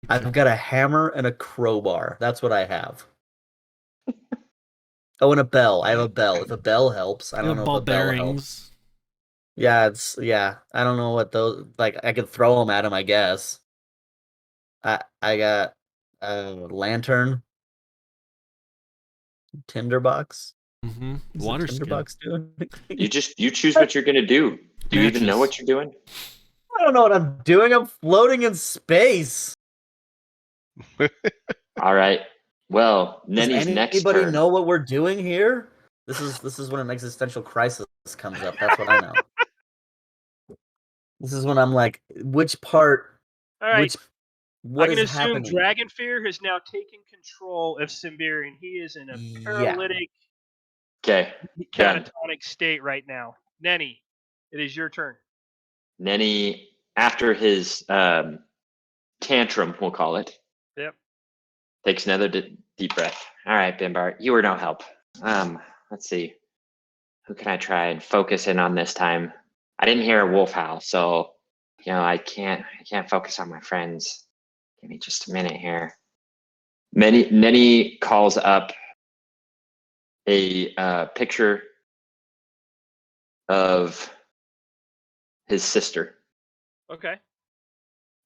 I've got a hammer and a crowbar. That's what I have. Oh, and a bell. I have a bell. If a bell helps, I You don't have know ball if a bell helps. bearings. Yeah. I don't know what those like. I could throw them at him, I guess. I got a lantern, tinderbox. Mm-hmm. Is Water the skin. tinderbox doing? You choose what you're gonna do. Do you even know Matches. what you're doing? I don't know what I'm doing. I'm floating in space. All right. Well, Does Neni's next anybody turn. know what we're doing here? This is when an existential crisis comes up. That's what I know. This is when I'm like, which part? All right. What I'm going is to assume happening? Dragon Fear has now taken control of Cymbiir, and he is in a Yeah. paralytic, Okay. Done. catatonic state right now. Neni, it is your turn. Neni, after his tantrum, we'll call it, Yep. takes another deep breath. All right, Bimbar, you were no help. Let's see. Who can I try and focus in on this time? I didn't hear a wolf howl, so I can't focus on my friends. Give me just a minute here. Neni calls up a picture of his sister, Okay.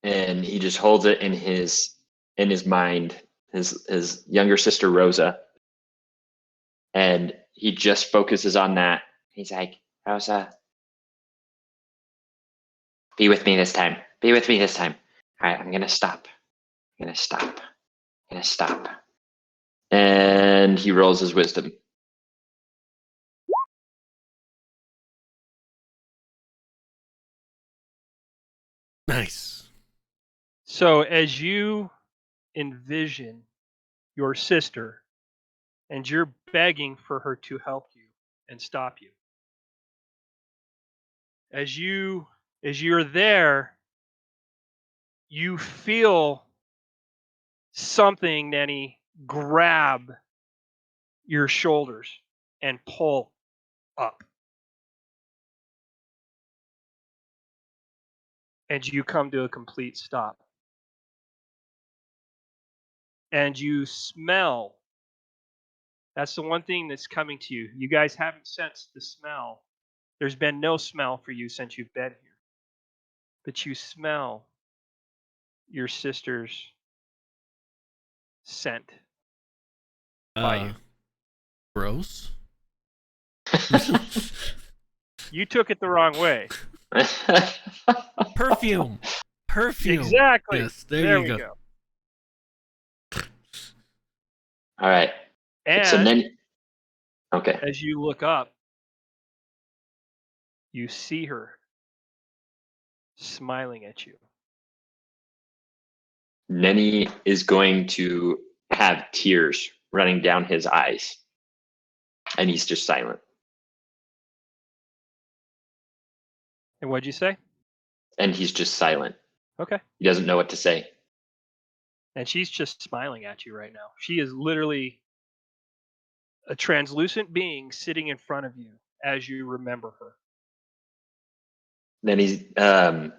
and he just holds it in his mind, his younger sister Rosa, and he just focuses on that. He's like, Rosa, be with me this time. Be with me this time. All right, I'm gonna stop. I'm gonna stop. And he rolls his wisdom. Nice. So as you envision your sister and you're begging for her to help you and stop you, as you're there, you feel something, Neni, grab your shoulders and pull up. And you come to a complete stop. And you smell. That's the one thing that's coming to you. You guys haven't sensed the smell. There's been no smell for you since you've been here. But you smell your sister's scent by you. Gross. You took it the wrong way. Perfume. Exactly. Yes, there you we go. All right. And so then, okay. as you look up, you see her smiling at you. Neni is going to have tears running down his eyes, and he's just silent. And what'd you say? And he's just silent. Okay. He doesn't know what to say. And she's just smiling at you right now. She is literally a translucent being sitting in front of you as you remember her. Then he's gonna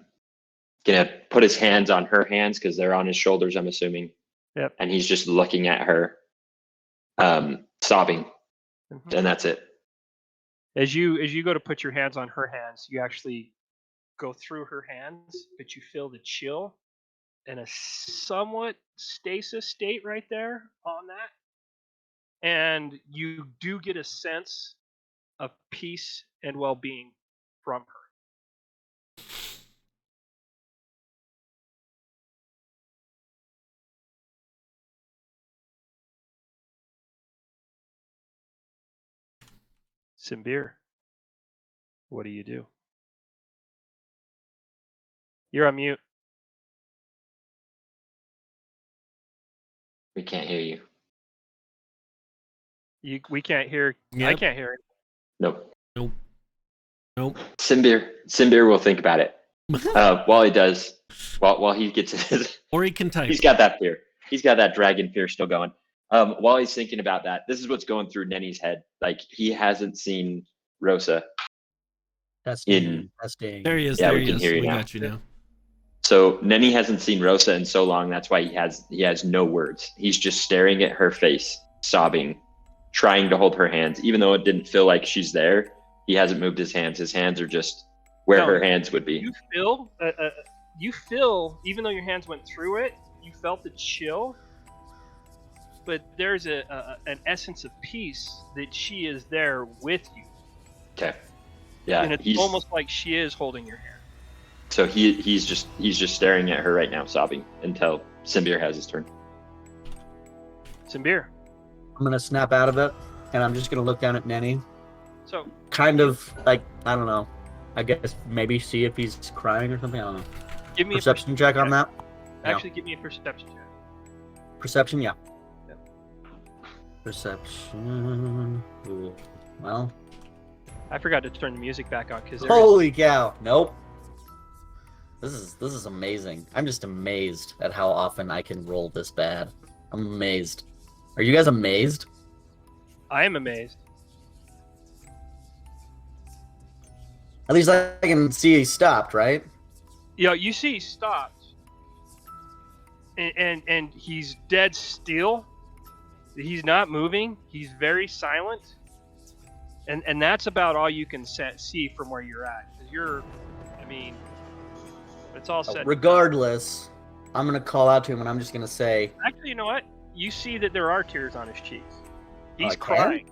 put his hands on her hands because they're on his shoulders, I'm assuming. Yep. And he's just looking at her, sobbing, and that's it. As you go to put your hands on her hands, you actually go through her hands, but you feel the chill and a somewhat stasis state right there on that. And you do get a sense of peace and well-being from her. Cymbiir, what do you do? You're on mute. We can't hear you. We can't hear. Yep. I can't hear it. Nope. Cymbiir will think about it. While he does, while he gets his, Or he can type. he's got that fear. He's got that dragon fear still going. While he's thinking about that, this is what's going through Neni's head. Like, he hasn't seen Rosa. Testing. There he is. Yeah, there we he can is. hear you We now. got you now. So Neni hasn't seen Rosa in so long. That's why he has no words. He's just staring at her face, sobbing, trying to hold her hands, even though it didn't feel like she's there. He hasn't moved his hands. His hands are just where her hands would be. You feel, even though your hands went through it, you felt the chill. But there's an essence of peace that she is there with you. Okay. Yeah. And it's almost like she is holding your hand. So he's just staring at her right now, sobbing until Cymbiir has his turn. Cymbiir. I'm gonna snap out of it, and I'm just gonna look down at Neni. So kind of like, I don't know. I guess maybe see if he's crying or something. I don't know. Give me perception check on that. Actually, give me a perception check. Perception, yeah. Yep. Perception. Ooh. Well. I forgot to turn the music back on because. Holy cow! Nope. This is amazing. I'm just amazed at how often I can roll this bad. I'm amazed. Are you guys amazed? I am amazed. At least I can see he stopped, right? Yeah, you see he stopped. And he's dead still. He's not moving. He's very silent. And that's about all you can see from where you're at. 'Cause it's all set. Regardless, I'm going to call out to him and I'm just going to say... Actually, you know what? You see that there are tears on his cheeks. He's I crying.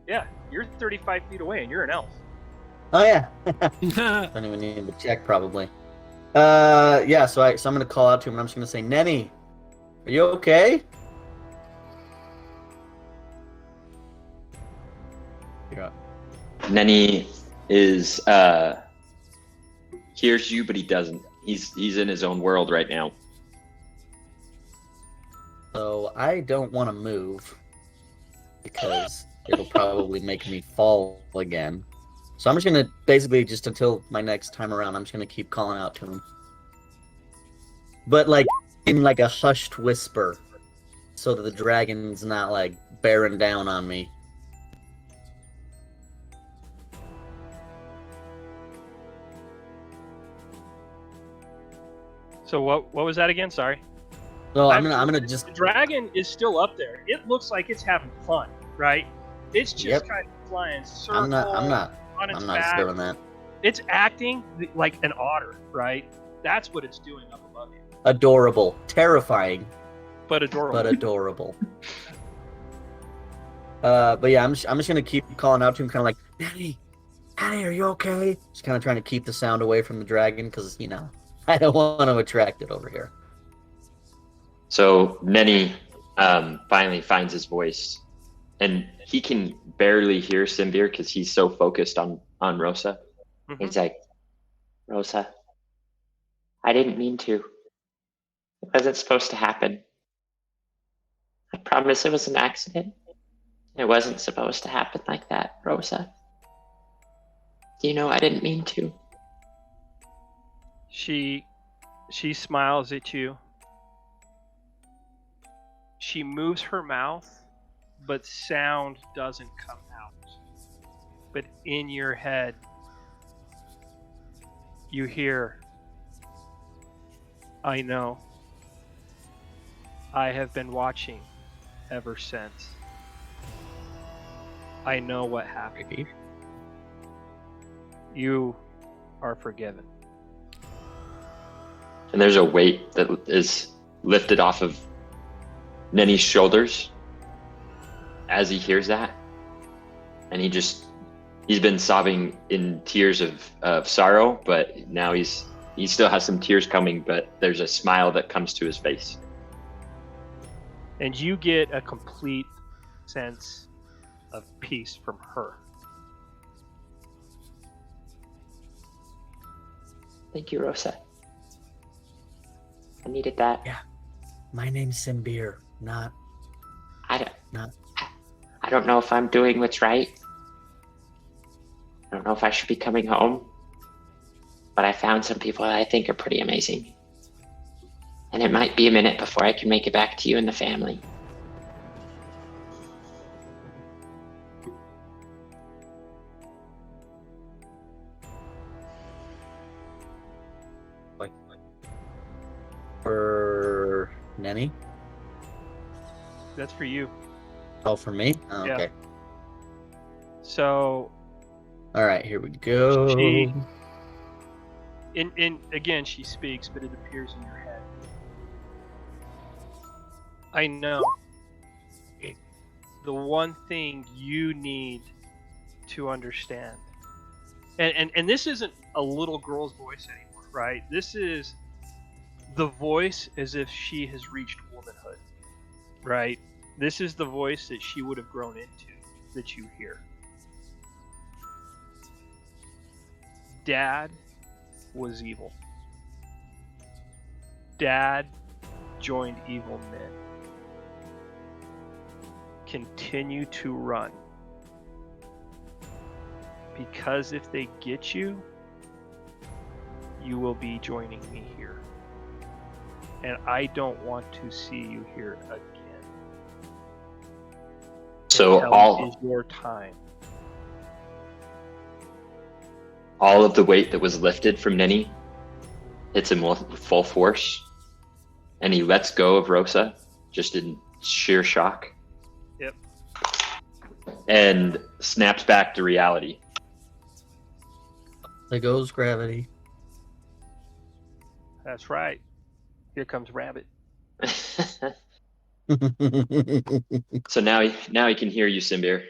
Yeah, you're 35 feet away and you're an elf. Oh, yeah. Don't even need to check, probably. Yeah, so I'm going to call out to him and I'm just going to say, Neni, are you okay? Yeah. Neni is hears you, but he doesn't. He's in his own world right now. So I don't want to move because it'll probably make me fall again. So I'm just gonna basically just until my next time around, I'm just gonna keep calling out to him, but like in like a hushed whisper, so that the dragon's not like bearing down on me. So what was that again? Sorry. So I'm gonna just. The dragon is still up there. It looks like it's having fun, right? It's just kind of flying circles. I'm not on its back. doing that. It's acting like an otter, right? That's what it's doing up above you. Adorable, terrifying, but adorable. But yeah, I'm just gonna keep calling out to him, kind of like, Neni, are you okay? Just kind of trying to keep the sound away from the dragon, because I don't want to attract it over here. So Neni finally finds his voice, and he can barely hear Cymbiir because he's so focused on Rosa. Mm-hmm. He's like, Rosa, I didn't mean to. It wasn't supposed to happen. I promise it was an accident. It wasn't supposed to happen like that, Rosa. You know I didn't mean to. She smiles at you. She moves her mouth, but sound doesn't come out. But in your head, you hear, I know. I have been watching ever since. I know what happened. You are forgiven. and there's a weight that is lifted off of Neni's shoulders as he hears that, and he's been sobbing in tears of sorrow, but now he still has some tears coming, but there's a smile that comes to his face. And you get a complete sense of peace from her. Thank you, Rosa. I needed that. Yeah. My name's Cymbiir, not... I don't know if I'm doing what's right. I don't know if I should be coming home. But I found some people that I think are pretty amazing. And it might be a minute before I can make it back to you and the family. Neni? That's for you. Oh, for me? Oh, Yeah. okay. So, All right, here we go. again, she speaks, but it appears in your head. I know. The one thing you need to understand, and this isn't a little girl's voice anymore, right? This is the voice as if she has reached womanhood, right? This is the voice that she would have grown into, that you hear. Dad was evil. Dad joined evil men. Continue to run. Because if they get you, you will be joining me here. And I don't want to see you here again. So Until it is your time. all of the weight that was lifted from Neni hits him with full force, and he lets go of Rosa, just in sheer shock. Yep. And snaps back to reality. There goes gravity. That's right. Here comes Rabbit. So now he can hear you, Cymbiir.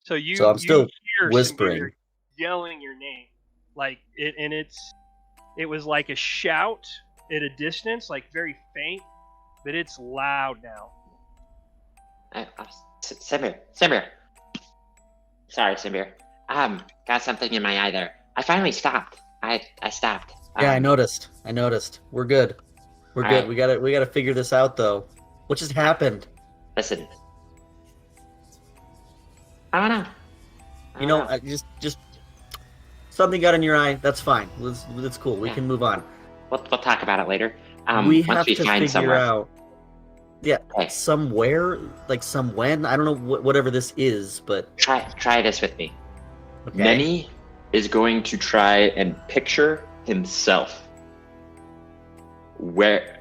So you, So I'm still you hear whispering. Cymbiir yelling your name, like it, and it was like a shout at a distance, like very faint, but it's loud now. Cymbiir. Sorry, Cymbiir. Got something in my eye there. I finally stopped. I stopped. Yeah, I noticed. We're good. We're All good. right. We gotta figure this out though. What just happened? Listen. I don't know. You know, I just something got in your eye. That's fine. That's cool. We Yeah. can move on. We'll talk about it later. We once have we to find figure somewhere. out. Yeah, Okay. somewhere, like some when. I don't know whatever this is, but Try this with me. okay. Neni is going to try and picture himself where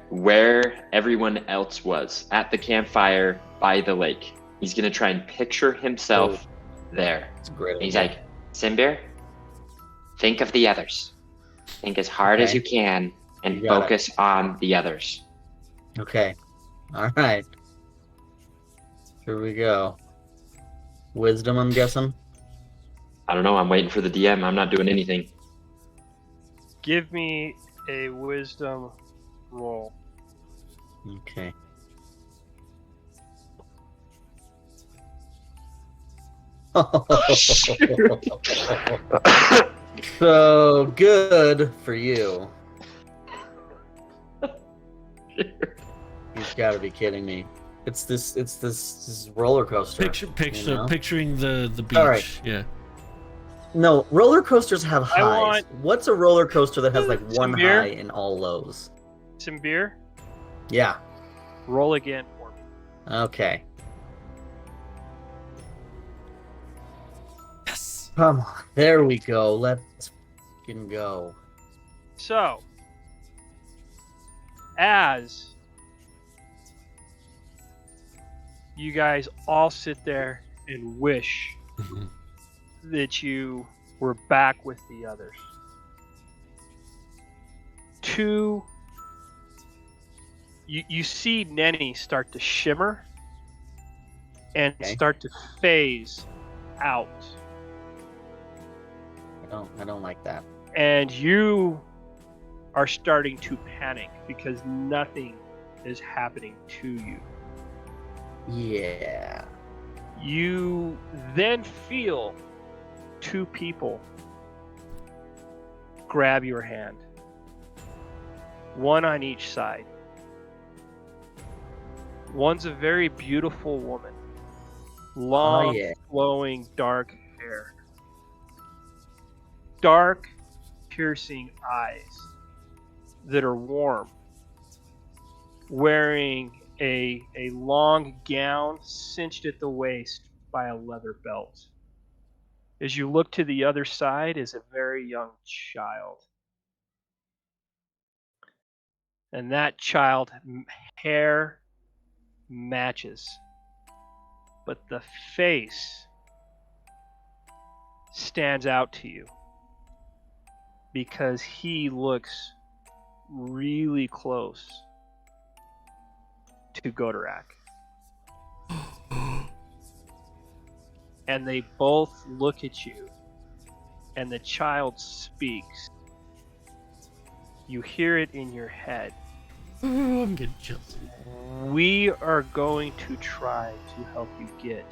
everyone else was, at the campfire by the lake. He's going to try and picture himself there. It's a great. And he's idea. like, Cymbiir, think of the others. Think as hard as Okay. you can and You got it. focus on the others. Okay. All right. Here we go. Wisdom, I'm guessing. I don't know. I'm waiting for the DM. I'm not doing anything. Give me a wisdom roll. Okay. So good for you. You've got to be kidding me. It's this roller coaster. you know? Picturing the beach. All right. Yeah. No, roller coasters have I highs. want- What's a roller coaster that has like one Cymbiir? high and all lows? Cymbiir, Yeah. roll again for me. Okay. Yes. Come on. There we go. Let's fucking go. So, as you guys all sit there and wish Mhm. that you were back with the others, you see Neni start to shimmer and Okay. start to phase out. I don't like that. And you are starting to panic because nothing is happening to you. Yeah. You then feel two people grab your hand, one on each side. One's a very beautiful woman, long, yeah. flowing dark hair, dark, piercing eyes that are warm, wearing a long gown cinched at the waist by a leather belt. As you look to the other side is a very young child. And that child hair matches. But the face stands out to you because he looks really close to Godorak. And they both look at you, and the child speaks. You hear it in your head. I'm getting chills. We are going to try to help you get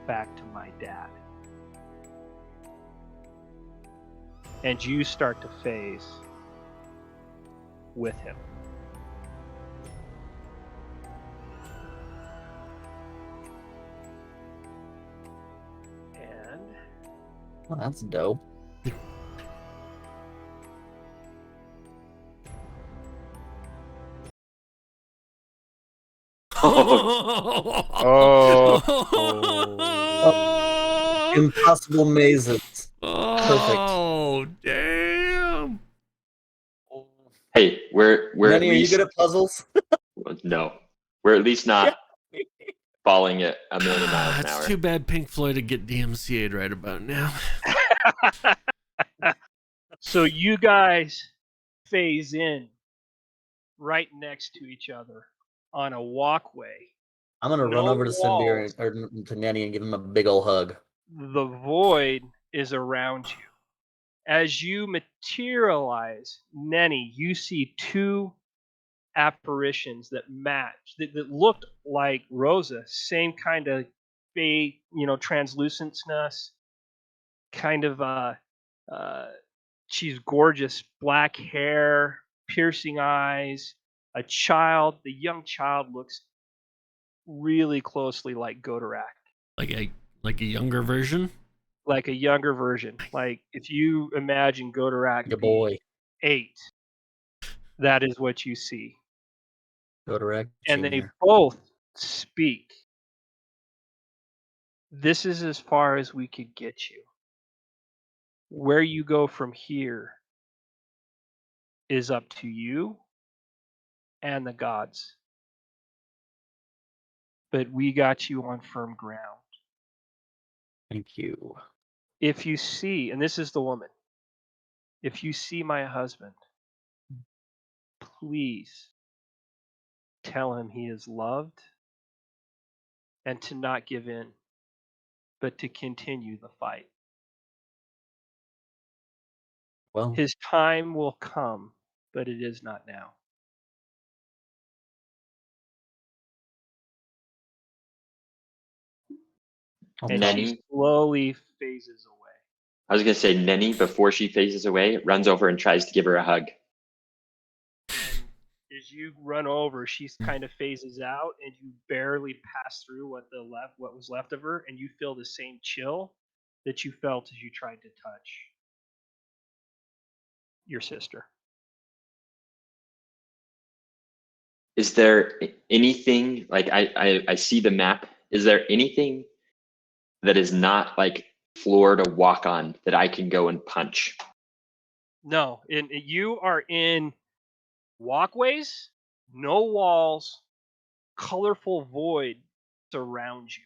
back to my dad. And you start to phase with him. And Well, that's dope. Impossible mazes. Oh, damn. Hey, we're at Neni, are you least good at puzzles? no, we're at least not falling at 1,000,000 miles an It's hour. too bad Pink Floyd would get DMCA'd right about now. so you guys phase in right next to each other on a walkway. I'm gonna run No over to Cymbiir walls. or to Neni and give him a big ol' hug. The void is around you. As you materialize, Neni, you see two apparitions that match, that looked like Rosa, same kind of fade, translucentness, kind of she's gorgeous, black hair, piercing eyes, a child. The young child looks really closely like Godorak. Like a younger version? Like a younger version. Like if you imagine Godorak Your boy. 8, that is what you see. Godorak And they Jr. both speak. This is as far as we could get you. Where you go from here is up to you and the gods. But we got you on firm ground. Thank you. If you see, and this is the woman, if you see my husband, please tell him he is loved and to not give in, but to continue the fight. Well, His time will come, but it is not now. okay. And Neni? she slowly phases away. I was gonna say Neni, before she phases away, runs over and tries to give her a hug. As you run over, she kind of phases out, and you barely pass through what was left of her, and you feel the same chill that you felt as you tried to touch your sister. Is there anything like I see the map? Is there anything that is not like floor to walk on that I can go and punch? No, you are in walkways, no walls, colorful void surrounds you.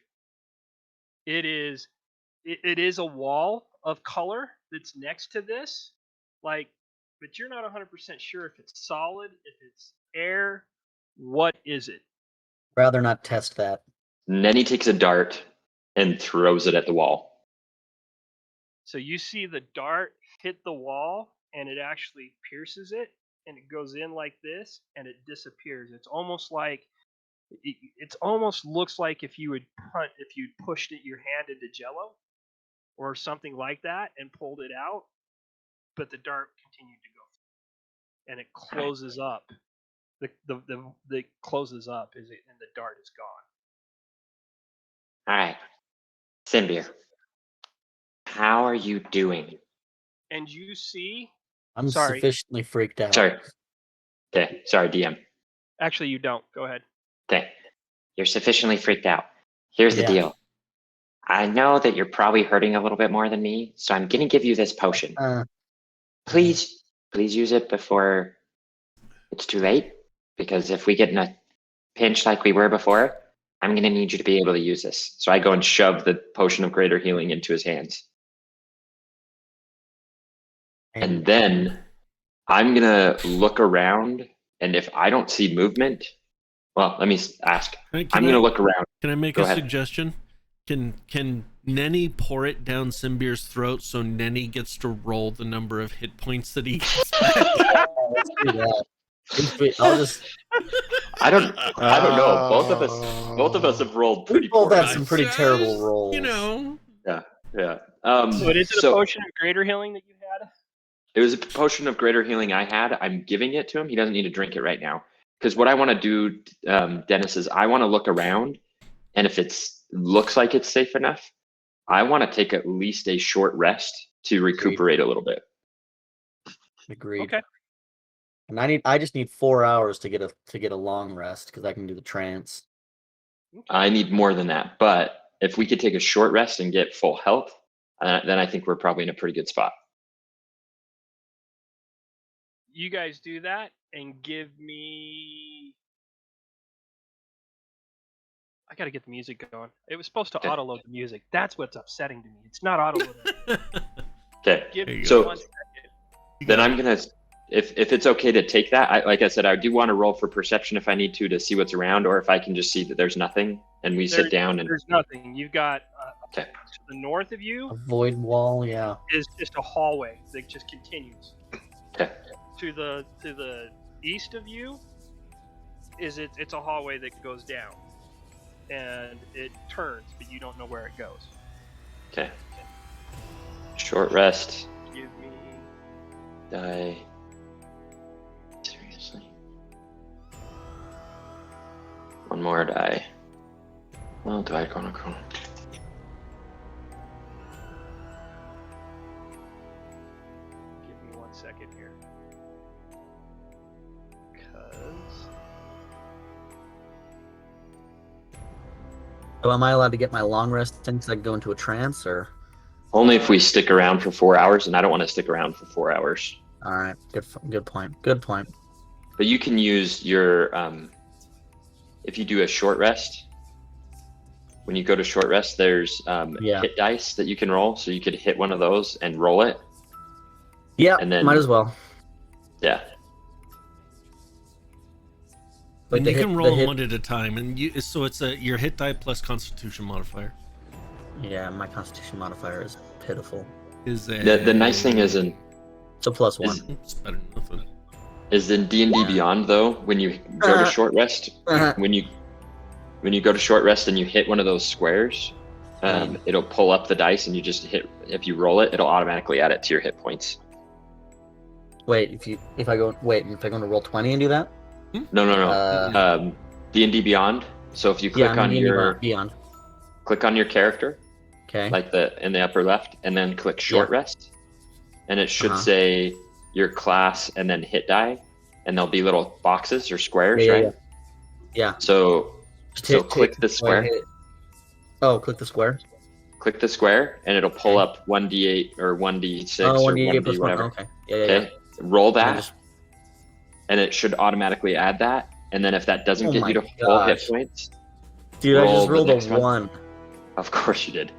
It is a wall of color that's next to this, but you're not 100% sure if it's solid, if it's air. What is it? Rather not test that. Neni takes a dart and throws it at the wall. So you see the dart hit the wall, and it actually pierces it, and it goes in like this, and it disappears. It's almost like it almost looks like if you pushed your hand into Jello or something like that and pulled it out, but the dart continued to go, and it closes up. The closes up and the dart is gone. All right, Cymbiir, how are you doing? And you see, I'm Sorry. sufficiently freaked out. Sorry. Okay, sorry, DM. actually you don't. Go ahead. Okay, you're sufficiently freaked out. Here's the Yeah. deal. I know that you're probably hurting a little bit more than me, so I'm gonna give you this potion. Please use it before it's too late. because if we get in a pinch like we were before, I'm going to need you to be able to use this. So I go and shove the potion of greater healing into his hands. And then I'm going to look around, and if I don't see movement, well, let me ask. I'm going to look around. Can I make Go a ahead. suggestion? Can Neni pour it down Cymbiir's throat so Neni gets to roll the number of hit points that he gets back? Let's do that. I'll just. I don't know. Both of us have rolled pretty We both poorly. had some pretty terrible rolls. You know. Yeah. So it is a potion of greater healing that you had? It was a potion of greater healing I had. I'm giving it to him. He doesn't need to drink it right now. Because what I want to do, Dennis, is I want to look around, and if it looks like it's safe enough, I want to take at least a short rest to recuperate a little bit. Agreed. Okay. And I just need 4 hours to get a long rest because I can do the trance. I need more than that. But if we could take a short rest and get full health, then I think we're probably in a pretty good spot. You guys do that and give me. I gotta get the music going. It was supposed to Okay. auto-load the music. That's what's upsetting to me. It's not auto-loading. Okay. Give me So 1 second. then I'm gonna, if it's okay to take that, like I said, I do want to roll for perception if I need to see what's around, or if I can just see that there's nothing and we sit down and. There's nothing. You've got Okay. to the north of you A void wall, yeah. is just a hallway that just continues. Okay. To the east of you it's a hallway that goes down, and it turns, but you don't know where it goes. Okay. Short rest. Give me. Die. Seriously. One more die. Well, do I go on? Give me 1 second here. Because. So am I allowed to get my long rest in so I can go into a trance, or? Only if we stick around for 4 hours, and I don't want to stick around for 4 hours. All right, good point. Good point. But you can use your, if you do a short rest, when you go to short rest, there's hit dice that you can roll. So you could hit one of those and roll it. Yeah, And then- might as well. Yeah. But And the you hit- can the roll hit- one at a time, and so it's your hit die plus Constitution modifier. Yeah, my Constitution modifier is pitiful. Is The nice thing is in It's a +1. It's better than nothing. is in D&D Beyond though, when you go to short rest, when you go to short rest and you hit one of those squares, it'll pull up the dice and you just hit. If you roll it, it'll automatically add it to your hit points. Wait, if I go to roll 20 and do that? No. D&D Beyond. So if you click on your Beyond. click on your character, Okay. like in the upper left, and then click short rest, and it should Uh-huh. say your class and then hit die, and there'll be little boxes or squares, Yeah, right? Yeah. So click the square. Oh, click the square. Click the square, and it'll pull up 1d8 or 1d6 Oh, or 1d8 1d plus 1. whatever. Okay. Yeah. Okay, roll And then that, just- and it should automatically add that. And then if that doesn't Oh get my you to full hit gosh. points, Dude, I roll just the rolled a next one. 1. of course you did.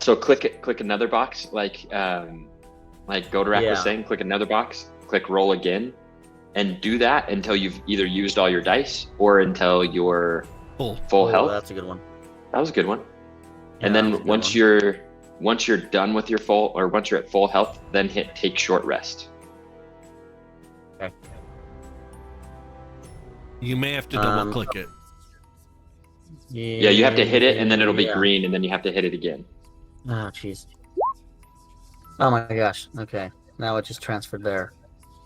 So click another box, like Godorak was Yeah. saying. Click another box. Click roll again, and do that until you've either used all your dice or until you're full Oh, health. that's a good one. That was a good one. Yeah, And that was a then good once you're done with your once you're at full health, then hit take short rest. Okay. You may have to double click it. Yeah, you have to hit it, and then it'll be Yeah. green, and then you have to hit it again. Oh, jeez. Oh my gosh. Okay. Now it just transferred there.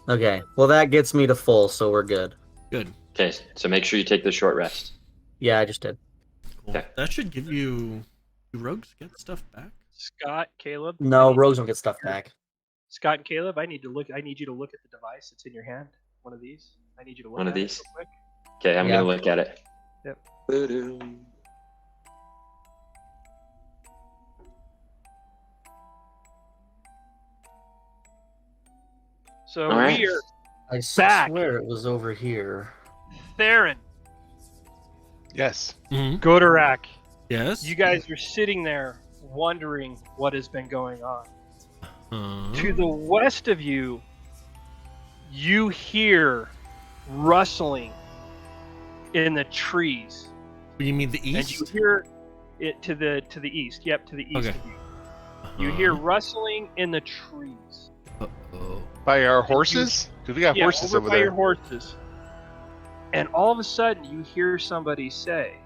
Okay. Well, that gets me to full, so we're good. Good. Okay, so make sure you take the short rest. Yeah, I just did. Cool. Okay. That should give you. Do rogues get stuff back? Scott, Caleb. No, rogues don't get stuff back. Scott and Caleb, I need you to look at the device that's in your hand. One of these. I need you to look One at of it these? real quick. Okay, I'm Yeah. gonna look at it. Yep. Boom. So All right. we are I back. swear it was over here. Theren, Yes. Mhm. Godorak, Yes. you guys are sitting there wondering what has been going on. To the west of you, you hear rustling in the trees. You mean the And you east? hear it to the east. Yep, to the east Okay. of you. You hear rustling in the trees. Uh-oh. By our horses? Because we got horses over by there. your horses. And all of a sudden, you hear somebody say,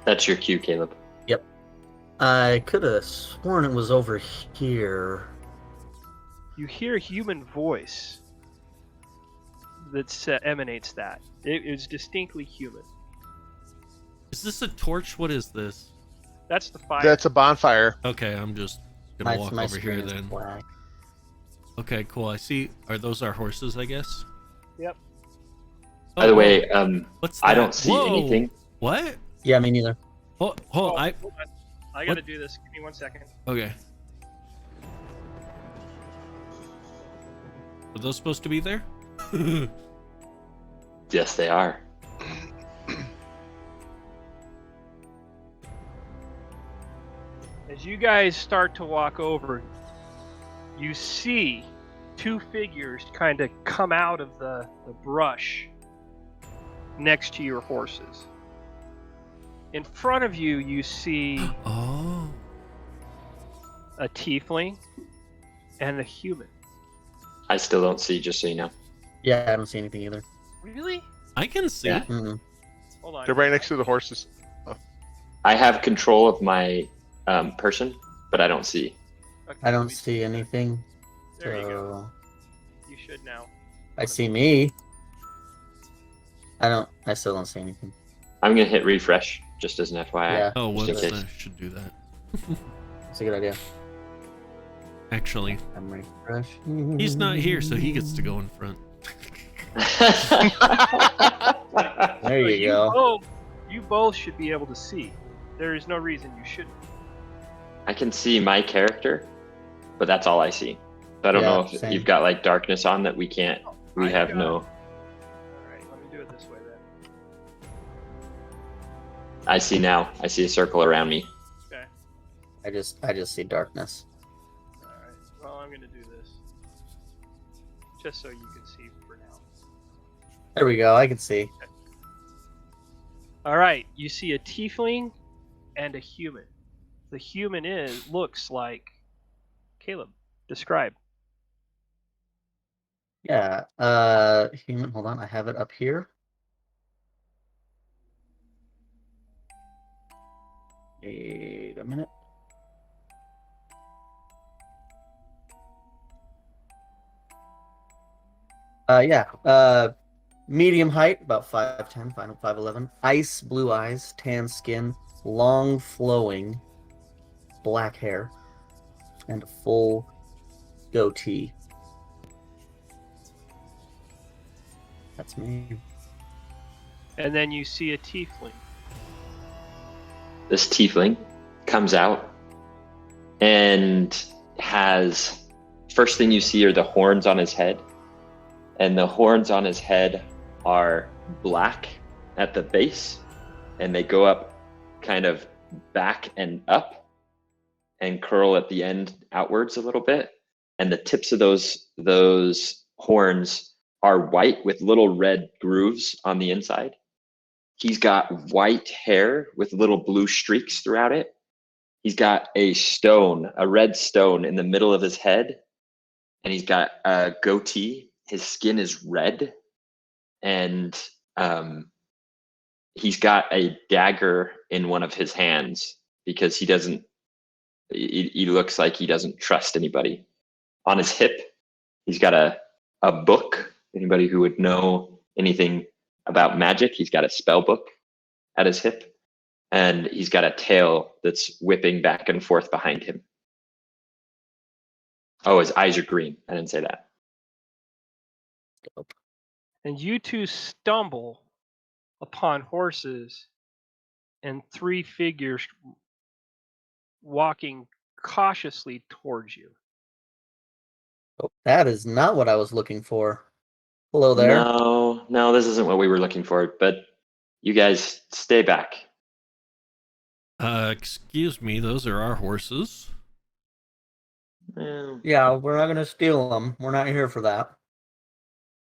That's your cue, Caleb. I could have sworn it was over here. you hear a human voice that emanates that. It is distinctly human. Is this a torch? What is this? That's the fire. That's a bonfire. Okay, I'm just gonna walk My over here screen is then. black. Okay, cool. I see. Are those our horses? I guess. Yep. By the Oh, way, what's I that? don't see Whoa! anything. What? Yeah, me neither. Oh, Oh, I. hold on. I gotta do this. Give me 1 second. Okay. Are those supposed to be there? Yes, they are. As you guys start to walk over, you see two figures kind of come out of the brush next to your horses. In front of you, you see Oh. a tiefling and a human. I still don't see, just so you know. Yeah, I don't see anything either. Really? I can see. Yeah. Mm-mm. Hold on. They're right next to the horses. I have control of my person, but I don't see. Okay, I let don't me- see anything. There you go. So You should now. I see me. I still don't see anything. I'm gonna hit refresh, just as an FYI. Yeah, Oh, Just in whoops! case. I should do that. that's a good idea. Actually, I'm refresh. he's not here, so he gets to go in front. There you go. You both should be able to see. There is no reason you shouldn't. I can see my character, but that's all I see. So I don't Yeah, know if same. you've got like darkness on that we can't. We I've have got- no. Alright, let me do it this way then. I see now. I see a circle around me. Okay. I just see darkness. Alright. Well, I'm gonna do this. Just so you can see for now. There we go. I can see. Alright, you see a tiefling and a human. The human looks like Caleb. Describe. Yeah. Human. Hold on. I have it up here. Wait a minute. Yeah. Medium height, about 5'10", 5'11". Ice blue eyes, tan skin, long flowing black hair, and a full goatee. That's me. And then you see a tiefling. This tiefling comes out and has. First thing you see are the horns on his head. And the horns on his head are black at the base, and they go up kind of back and up and curl at the end outwards a little bit. And the tips of those horns are white with little red grooves on the inside. He's got white hair with little blue streaks throughout it. He's got a red stone in the middle of his head, and he's got a goatee. His skin is red, and he's got a dagger in one of his hands because he looks like he doesn't trust anybody. On his hip, he's got a book. Anybody who would know anything about magic, he's got a spell book at his hip, and he's got a tail that's whipping back and forth behind him. Oh, his eyes are green. I didn't say that. And you two stumble upon horses and three figures walking cautiously towards you. Oh, that is not what I was looking for. Hello there. No, this isn't what we were looking for. But you guys stay back. Excuse me, those are our horses. Well, Yeah, we're not gonna steal them. We're not here for that.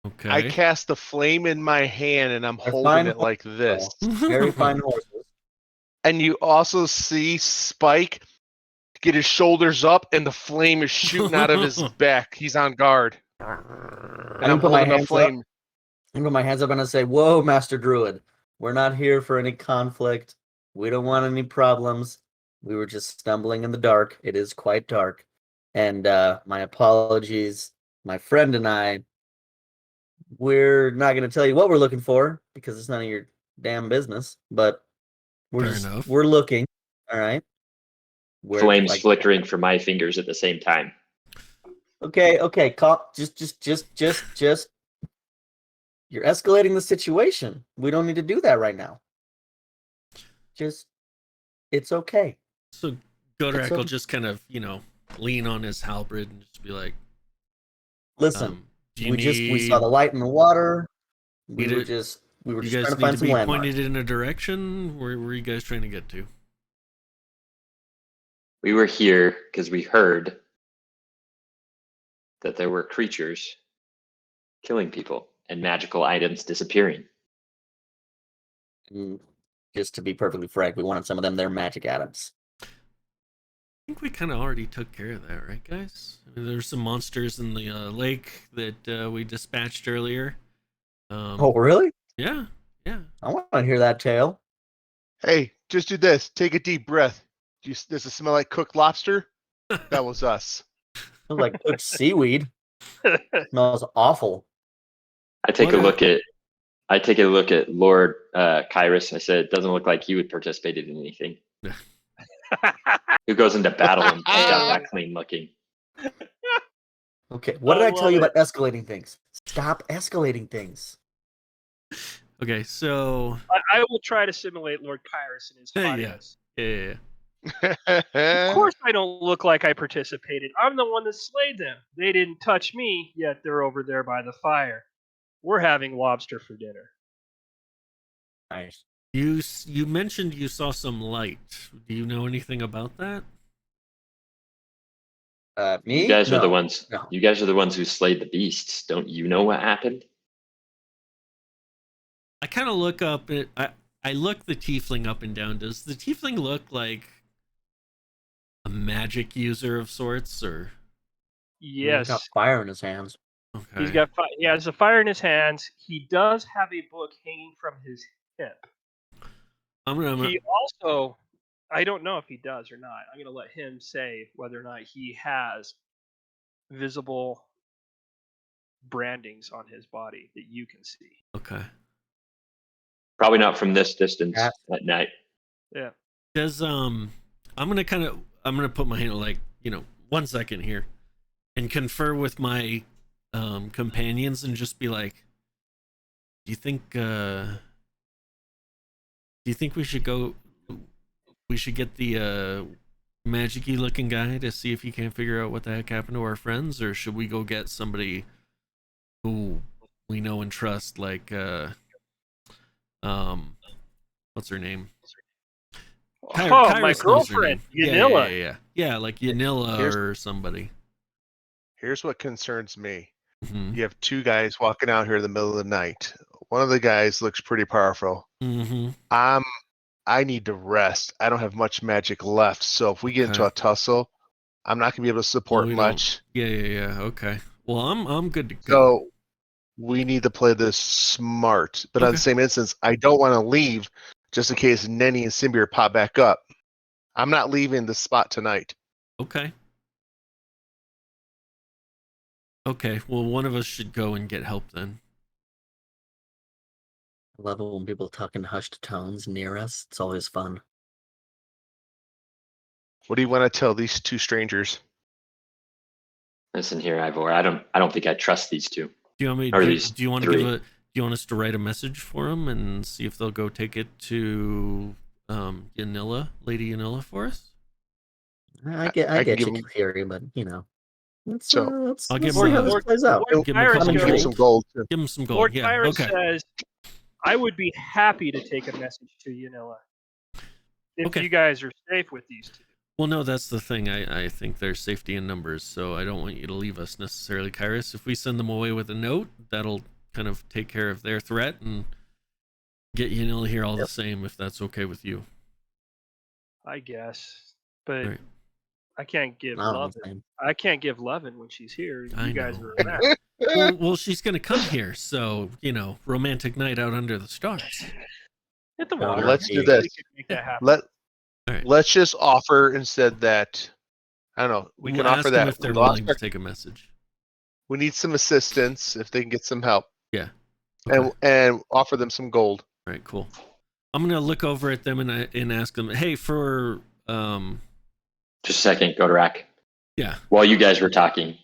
Okay. I cast the flame in my hand and I'm They're holding fine it like this. Very fine horses. And you also see Spike get his shoulders up and the flame is shooting out of his back. He's on guard. And I'm put my holding the hands flame. I'm gonna put my hands up and I say, "Whoa, Master Druid, we're not here for any conflict. We don't want any problems. We were just stumbling in the dark. It is quite dark, and my apologies. My friend and I, we're not gonna tell you what we're looking for because it's none of your damn business. But Fair enough. we're looking. All right. flames flickering from my fingers at the same time. Okay. Just. You're escalating the situation. We don't need to do that right now. It's okay. So Godrak will just kind of, lean on his halberd and just be like, listen, do you we saw the light in the water. We were you just trying guys to need find to some be landmarks. pointed in a direction? Where are you guys trying to get to? We were here because we heard that there were creatures killing people and magical items disappearing. And just to be perfectly frank, we wanted some of them. They're magic atoms. I think we kind of already took care of that, right, guys? I mean, there's some monsters in the lake that we dispatched earlier. Oh, really? Yeah. I want to hear that tale. Hey, just do this. Take a deep breath. Does it smell like cooked lobster? That was us. Smells like cooked seaweed. Smells awful. I take a look at Lord Kyrus. I said, it doesn't look like he would participate in anything. Who goes into battle and comes out that clean looking. Okay, what did I tell you about escalating things? Stop escalating things. Okay, so I will try to simulate Lord Kyrus in his finest. Yeah. Of course I don't look like I participated. I'm the one that slayed them. They didn't touch me, yet they're over there by the fire. We're having lobster for dinner. Nice. You mentioned you saw some light. Do you know anything about that? Me? You guys are the No. ones. No. You guys are the ones who slayed the beasts. Don't you know what happened? I kind of look up at I look the tiefling up and down. Does the tiefling look like a magic user of sorts, or? Yes. He's got fire in his hands. Okay. He has a fire in his hands. He does have a book hanging from his hip. He also, I don't know if he does or not. I'm going to let him say whether or not he has visible brandings on his body that you can see. Okay. Probably not from this distance at night. Yeah. Does I'm gonna put my hand like 1 second here, and confer with my companions and just be like, do you think we should get the magic-y looking guy to see if he can figure out what the heck happened to our friends, or should we go get somebody who we know and trust, like what's her name? My girlfriend, Yanilla. Yeah, like Yanilla or somebody. Here's what concerns me. Mm-hmm. You have two guys walking out here in the middle of the night. One of the guys looks pretty powerful. Mm-hmm. I need to rest. I don't have much magic left. So if we get into a tussle, I'm not gonna be able to support much. Yeah. Okay. Well, I'm good to go. So we need to play this smart. But on the same instance, I don't want to leave just in case Neni and Cymbiir pop back up. I'm not leaving the spot tonight. Okay. Well, one of us should go and get help then. I love it when people talk in hushed tones near us. It's always fun. What do you want to tell these two strangers? Listen here, Ivor. I don't think I trust these two. Do you want me? Do you want to do you want us to write a message for them and see if they'll go take it to Yanilla, Lady Yanilla, for us? I get your theory, but Let's, So, let's, I'll give let's see him how a- this plays out. Give him a Tyrus couple I'm gonna give goes- some gold. Too. Give him some gold. Lord Yeah. Tyrus Okay. says, I would be happy to take a message to Yanilla if Okay. you guys are safe with these two. Well, no, that's the thing. I think there's safety in numbers, so I don't want you to leave us necessarily, Kyrus. If we send them away with a note, that'll kind of take care of their threat and get Yanilla here all the same, if that's okay with you. I guess, but Right. I can't give I don't know, Lovin. man. I can't give Lovin when she's here. I You guys know. are a mess. Well, she's gonna come here, so romantic night out under the stars. Hit the Well, water. let's do We this. can make that happen. Let's just offer instead that I don't know. We We'll can offer ask them that if they're we lost willing our- to take a message. we need some assistance if they can get some help, Yeah. Okay. and offer them some gold. All right, cool. I'm gonna look over at them and ask them, hey, for Just a second, Godorak. yeah, While you guys were talking,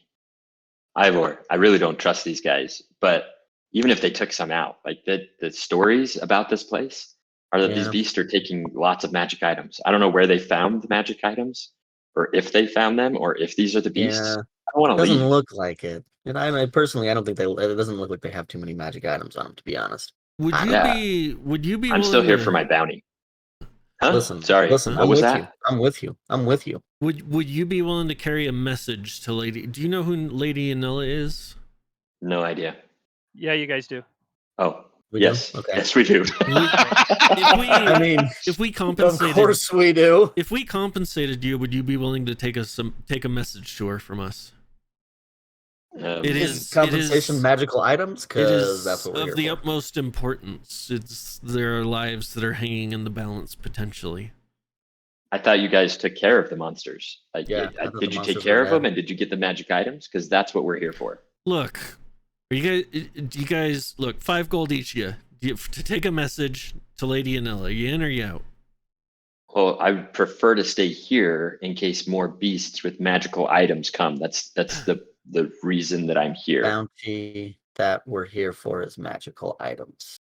Ivor, I really don't trust these guys. But even if they took some out, like the stories about this place are that these Yeah. beasts are taking lots of magic items. I don't know where they found the magic items, or if they found them, or if these are the beasts. Yeah. I don't want to Doesn't leave. look like it. And I personally, I don't think it doesn't look like they have too many magic items on them, to be honest. would you Yeah. be? I'm still willing here to- for my bounty. Huh? Listen, Sorry. listen, What I'm was with that? you. I'm with you. I'm with you. Would you be willing to carry a message to Lady? Do you know who Lady Yanilla is? No idea. Yeah, you guys do. Oh, We do? yes. Okay. Yes, we do. I mean, If we of compensated, course we do. if we compensated you, would you be willing to take a message to her from us? It Is compensation magical items? It Because is that's what we're of here the for. utmost importance. It's their lives that are hanging in the balance potentially. I thought you guys took care of the monsters. Like, Yeah, I thought the did you take monsters care were of them, bad. and did you get the magic items? Because that's what we're here for. Look, do you guys look 5 gold each? To take a message to Lady Yanilla. You in or you out? Well, I would prefer to stay here in case more beasts with magical items come. That's the reason that I'm here. Bounty that we're here for is magical items.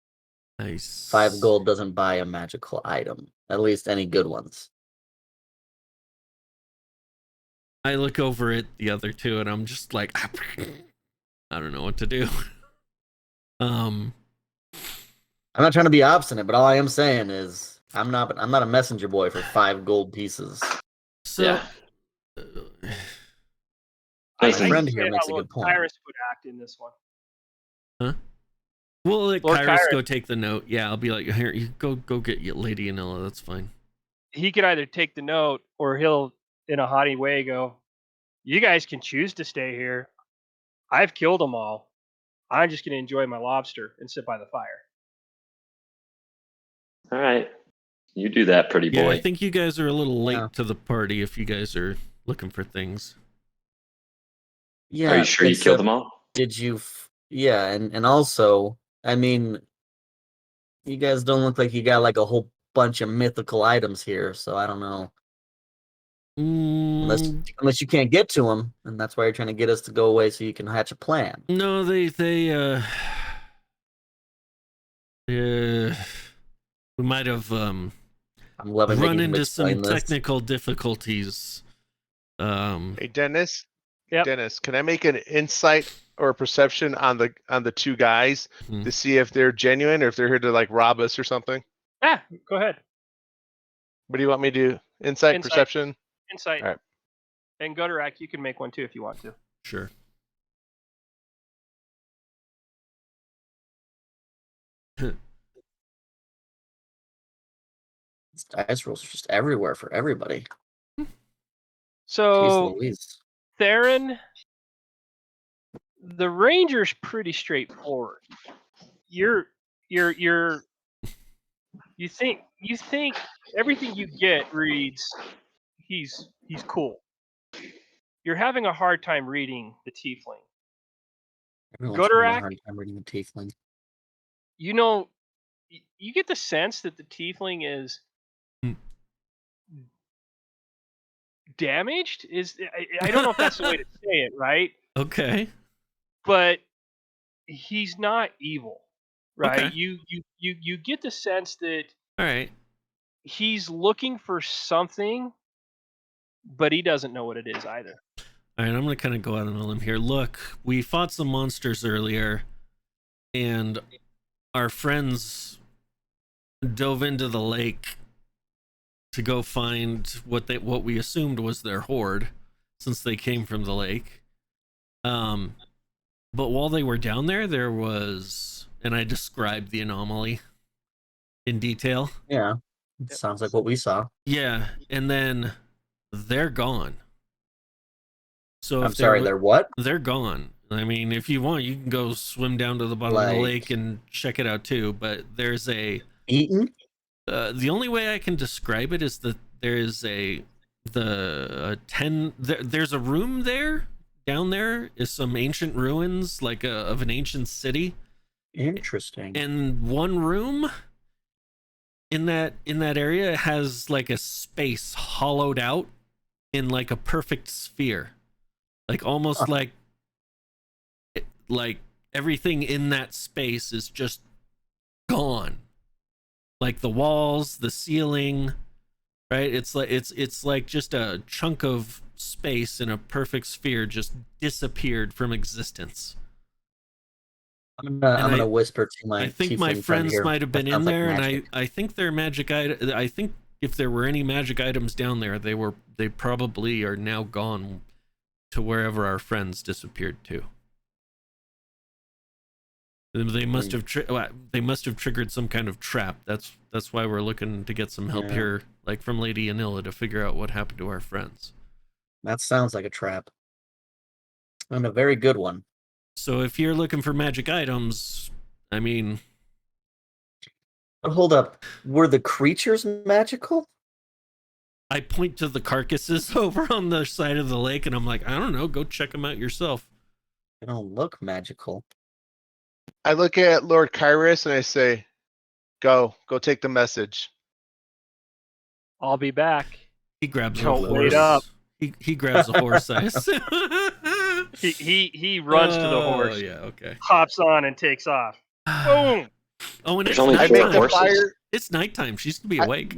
Nice. 5 gold doesn't buy a magical item. At least any good ones. I look over at the other two and I'm just like, I don't know what to do. I'm not trying to be obstinate, but all I am saying is I'm not a messenger boy for 5 gold pieces. So, Yeah. My Listen, friend I here see makes how a Lord good point. Tyrus would act in this one. we'll let Lord Kyrus Kyrus. go take the note. Yeah, I'll be like, here, you go get Lady Yanilla. That's fine. He could either take the note or he'll, in a haughty way, go, you guys can choose to stay here. I've killed them all. I'm just going to enjoy my lobster and sit by the fire. all right, you do that, pretty Yeah, boy. I think you guys are a little late Yeah. to the party if you guys are looking for things. Yeah, Are you sure you except killed them all? Did you? Yeah, and also, I mean, you guys don't look like you got like a whole bunch of mythical items here, so I don't know. Unless you can't get to them, and that's why you're trying to get us to go away so you can hatch a plan. No, we might have I'm loving run making him into some explain this. technical difficulties. Hey, Dennis. Yep. Dennis, can I make an insight or a perception on the two guys Mhm. to see if they're genuine or if they're here to like rob us or something? Ah, go ahead. What do you want me to do? Insight, Insight. perception? Insight. All right. And Godorak, you can make one too if you want to. Sure. Dice rolls are just everywhere for everybody. Jeez So, Louise. Theren, the ranger's pretty straightforward. You think everything you get reads he's cool. You're having a hard time reading the tiefling. Everyone's having a Godorak? hard time reading the tiefling. You know, you get the sense that the tiefling is Hmm. damaged. I don't know if that's the way to say it, right? Okay. But he's not evil, right? Okay. You get the sense that All right. he's looking for something, but he doesn't know what it is either. All right, I'm gonna kind of go out on a limb here. Look, we fought some monsters earlier, and our friends dove into the lake to go find what we assumed was their horde, since they came from the lake. But while they were down there was, and I described the anomaly in detail. Yeah, it sounds like what we saw. Yeah, and then they're gone. So I'm sorry, they're what? They're gone. I mean, if you want, you can go swim down to the bottom of the lake and check it out too. But there's a eaten. The only way I can describe it is that there's there's a room there. Down there is some ancient ruins, like of an ancient city. Interesting. And one room in that area has like a space hollowed out in like a perfect sphere, like almost like everything in that space is just gone, like the walls, the ceiling, right? It's like just a chunk of space in a perfect sphere just disappeared from existence. I'm gonna whisper to my. I think my friends might have been in there, and I think their magic item. I think if there were any magic items down there, they probably are now gone to wherever our friends disappeared to. They must have triggered some kind of trap. That's why we're looking to get some help here, like from Lady Anilla, to figure out what happened to our friends. That sounds like a trap, and a very good one. So if you're looking for magic items, I mean... But hold up. Were the creatures magical? I point to the carcasses over on the side of the lake, and I'm like, I don't know, go check them out yourself. They don't look magical. I look at Lord Kyrus and I say, go take the message. I'll be back. He grabs Don't a horse. wait up. He grabs a horse ice. He runs to the horse. Oh yeah, okay. Hops on and takes off. Boom. Oh, and There's it's only I four make nighttime. the horses. fire. It's nighttime. She's gonna be awake.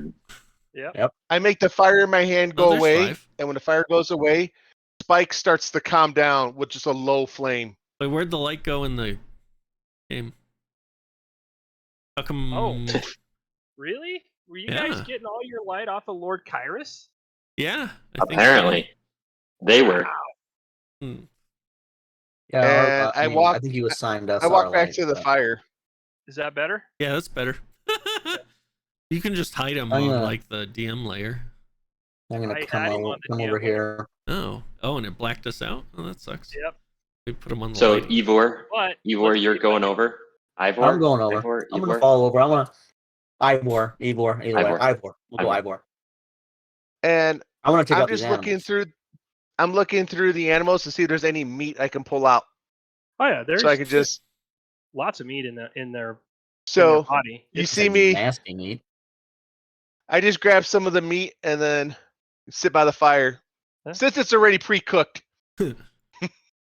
Yep. I make the fire in my hand go there's away, 5. and when the fire goes away, Spike starts to calm down with just a low flame. Wait, where'd the light go in the game? How come? Oh. Really? Were you guys Yeah. getting all your light off of Lord Kyrus? Yeah, I think Apparently, they were. so. Hmm. Yeah, And I think you assigned us. I walk our back light, to the but- fire. Is that better? Yeah, that's better. You can just hide them I'm on gonna- like the DM layer. I'm gonna I come had him over, on the come over DM. here. Oh, and it blacked us out. Oh, that sucks. Yep. We put them on the So light. Ivor, But you're let's going over. Ivor, I'm going over. Ivor, I'm gonna Ivor? fall over. I wanna Ivor, either way. Ivor. Ivor. We'll go Ivor. And I want to take I'm out these just looking animals. through. I'm looking through the animals to see if there's any meat I can pull out, Oh yeah, there's so I can just. lots of meat in their So body. you It's see me. Nasty meat. I just grab some of the meat and then sit by the fire, Huh? since it's already pre-cooked.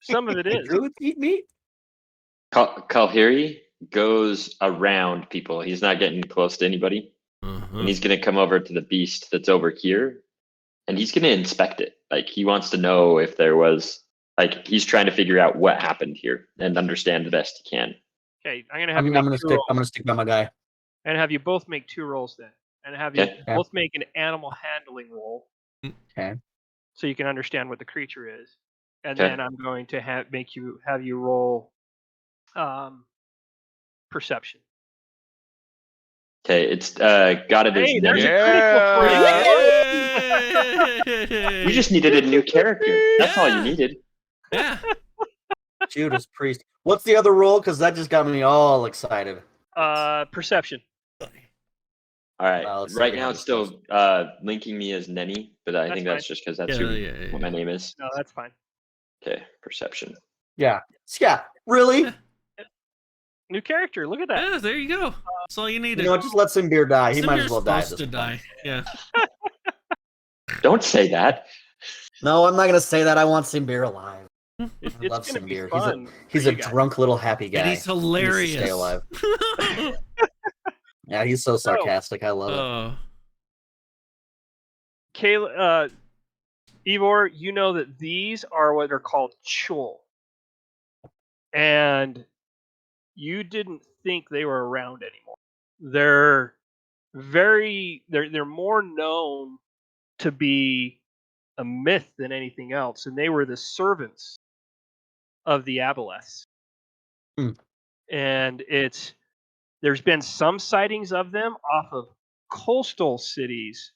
some of it is. Druids eat meat? Kalhiri goes around people. He's not getting close to anybody. Uh-huh. And he's going to come over to the beast that's over here. And he's going to inspect it. Like, he wants to know if there was... Like, he's trying to figure out what happened here and understand the best he can. Okay, I'm gonna I'm have you gonna make two stick. rolls. I'm gonna stick by my guy. And have you both make 2 rolls then. And have you Okay. both make an animal handling roll. Okay. So you can understand what the creature is. And Okay. then I'm going to have you roll perception. Okay, it's got it as Hey, there's Neni. a critical for you. We just needed a new character. That's all you needed. Yeah. Judas Priest. What's the other roll? Because that just got me all excited. Perception. All right. Let's see Right how now this it's still linking me as Neni, but I That's think that's just because that's Yeah. what my name is. No, that's fine. Okay, perception. Yeah. Yeah. Really? New character. Look at that. Yeah, there you go. That's all you You needed. know, just let Cymbiir die. He might as Cymbiir's well die. At supposed this to point. die. Yeah. Don't say that. No, I'm not gonna say that. I want Cymbiir alive. It's I love gonna be Cymbiir. fun. He's for a you guys. drunk little happy guy. And he's He needs to hilarious. stay alive. Yeah, he's so sarcastic. I love it. Oh. Kayla, Ivor, you know that these are what are called Chuuls. And you didn't think they were around anymore. They're more known to be a myth than anything else, and they were the servants of the Aboleths. And there's been some sightings of them off of coastal cities,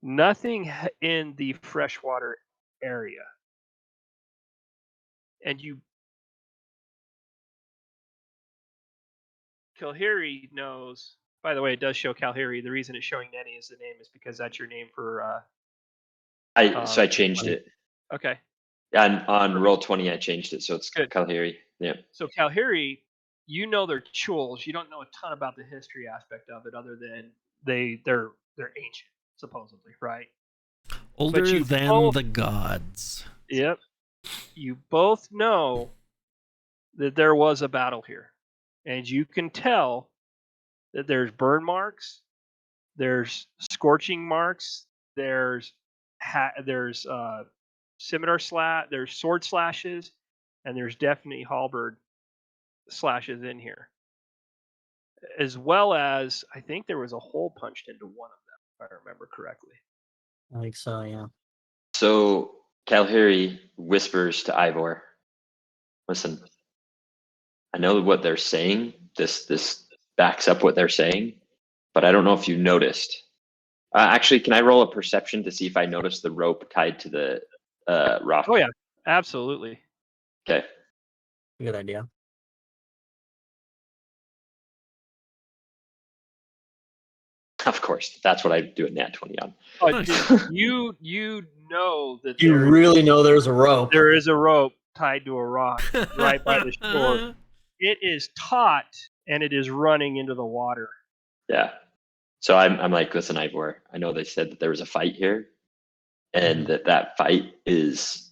nothing in the freshwater area. And Kalhiri knows. By the way, it does show Kalhiri. The reason it's showing Neni as the name is because that's your name for. So I changed it. Okay. On Roll20, I changed it, so it's Good. Kalhiri. Yeah. So Kalhiri, you know they're Chuuls. You don't know a ton about the history aspect of it, other than they're ancient, supposedly, right? Older than the gods. Yep. You both know that there was a battle here, and you can tell that there's burn marks, there's scorching marks, there's scimitar there's sword slashes, and there's definitely halberd slashes in here, as well as I think there was a hole punched into one of them, if I remember correctly. I think so, yeah. So Kalhiri whispers to Ivor, "Listen, I know what they're saying. This backs up what they're saying, but I don't know if you noticed. Actually, can I roll a perception to see if I noticed the rope tied to the rock?" Oh yeah, absolutely. Okay. Good idea. Of course, that's what I do a nat 20 on. You know that You really know there's a rope. there is a rope tied to a rock right by the shore. It is taut and it is running into the water. Yeah. So I'm like, listen, Ivor, I know they said that there was a fight here, and that fight is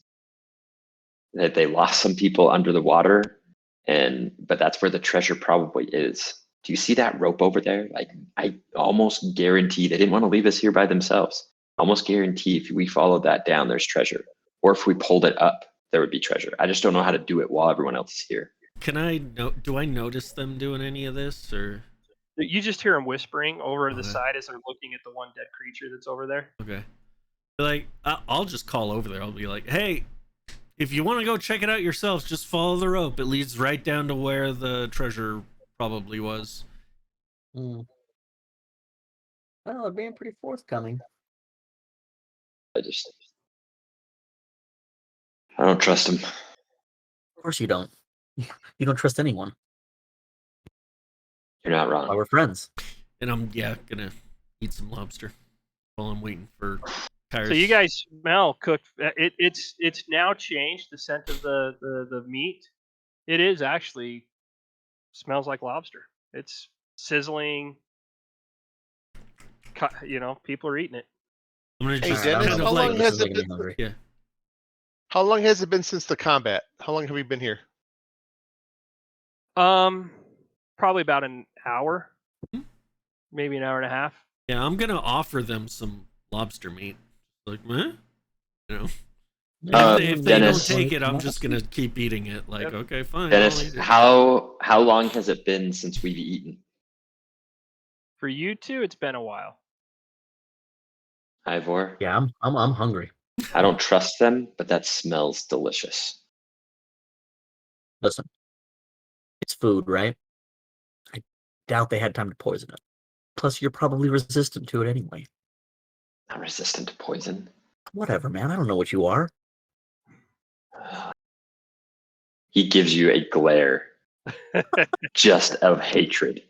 that they lost some people under the water, but that's where the treasure probably is. Do you see that rope over there? Like, I almost guarantee they didn't want to leave us here by themselves. Almost guarantee if we followed that down, there's treasure. Or if we pulled it up, there would be treasure. I just don't know how to do it while everyone else is here. Do I notice them doing any of this, or? You just hear them whispering over the side as they're looking at the one dead creature that's over there. Okay. Like, I'll just call over there. I'll be like, hey, if you want to go check it out yourselves, just follow the rope. It leads right down to where the treasure probably was. Well, they're being pretty forthcoming. I don't trust them. Of course you don't. You don't trust anyone. You're not wrong. Why we're friends. And I'm gonna eat some lobster while I'm waiting for Kyrus. So you guys smell cooked. It's now changed the scent of the meat. It is actually smells like lobster. It's sizzling. People are eating it. I'm gonna just Dennis, kind of how long like, has it been? yeah. How long has it been since the combat? How long have we been here? Probably about an hour, maybe an hour and a half. Yeah, I'm gonna offer them some lobster meat. Like, you know, if they Dennis, don't take it, I'm just gonna keep eating it. Like, okay, fine. Dennis, how long has it been since we've eaten? For you two, it's been a while. Ivor? Yeah, I'm hungry. I don't trust them, but that smells delicious. Listen, it's food, right? I doubt they had time to poison it. Plus, you're probably resistant to it anyway. I'm resistant to poison. Whatever, man. I don't know what you are. He gives you a glare just of hatred.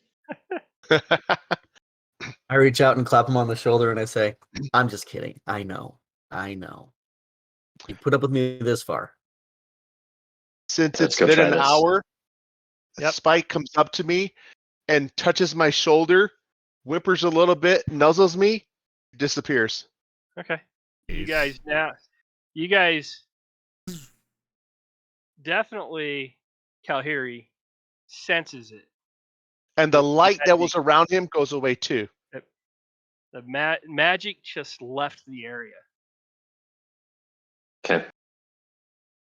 I reach out and clap him on the shoulder and I say, I'm just kidding. I know. You put up with me this far. Since Let's it's go been try an this. hour, Yep. Spike comes up to me and touches my shoulder, whimpers a little bit, nuzzles me, disappears. Okay. You guys definitely Kalhiri senses it. And the light that was around him goes away too. The magic just left the area. Okay.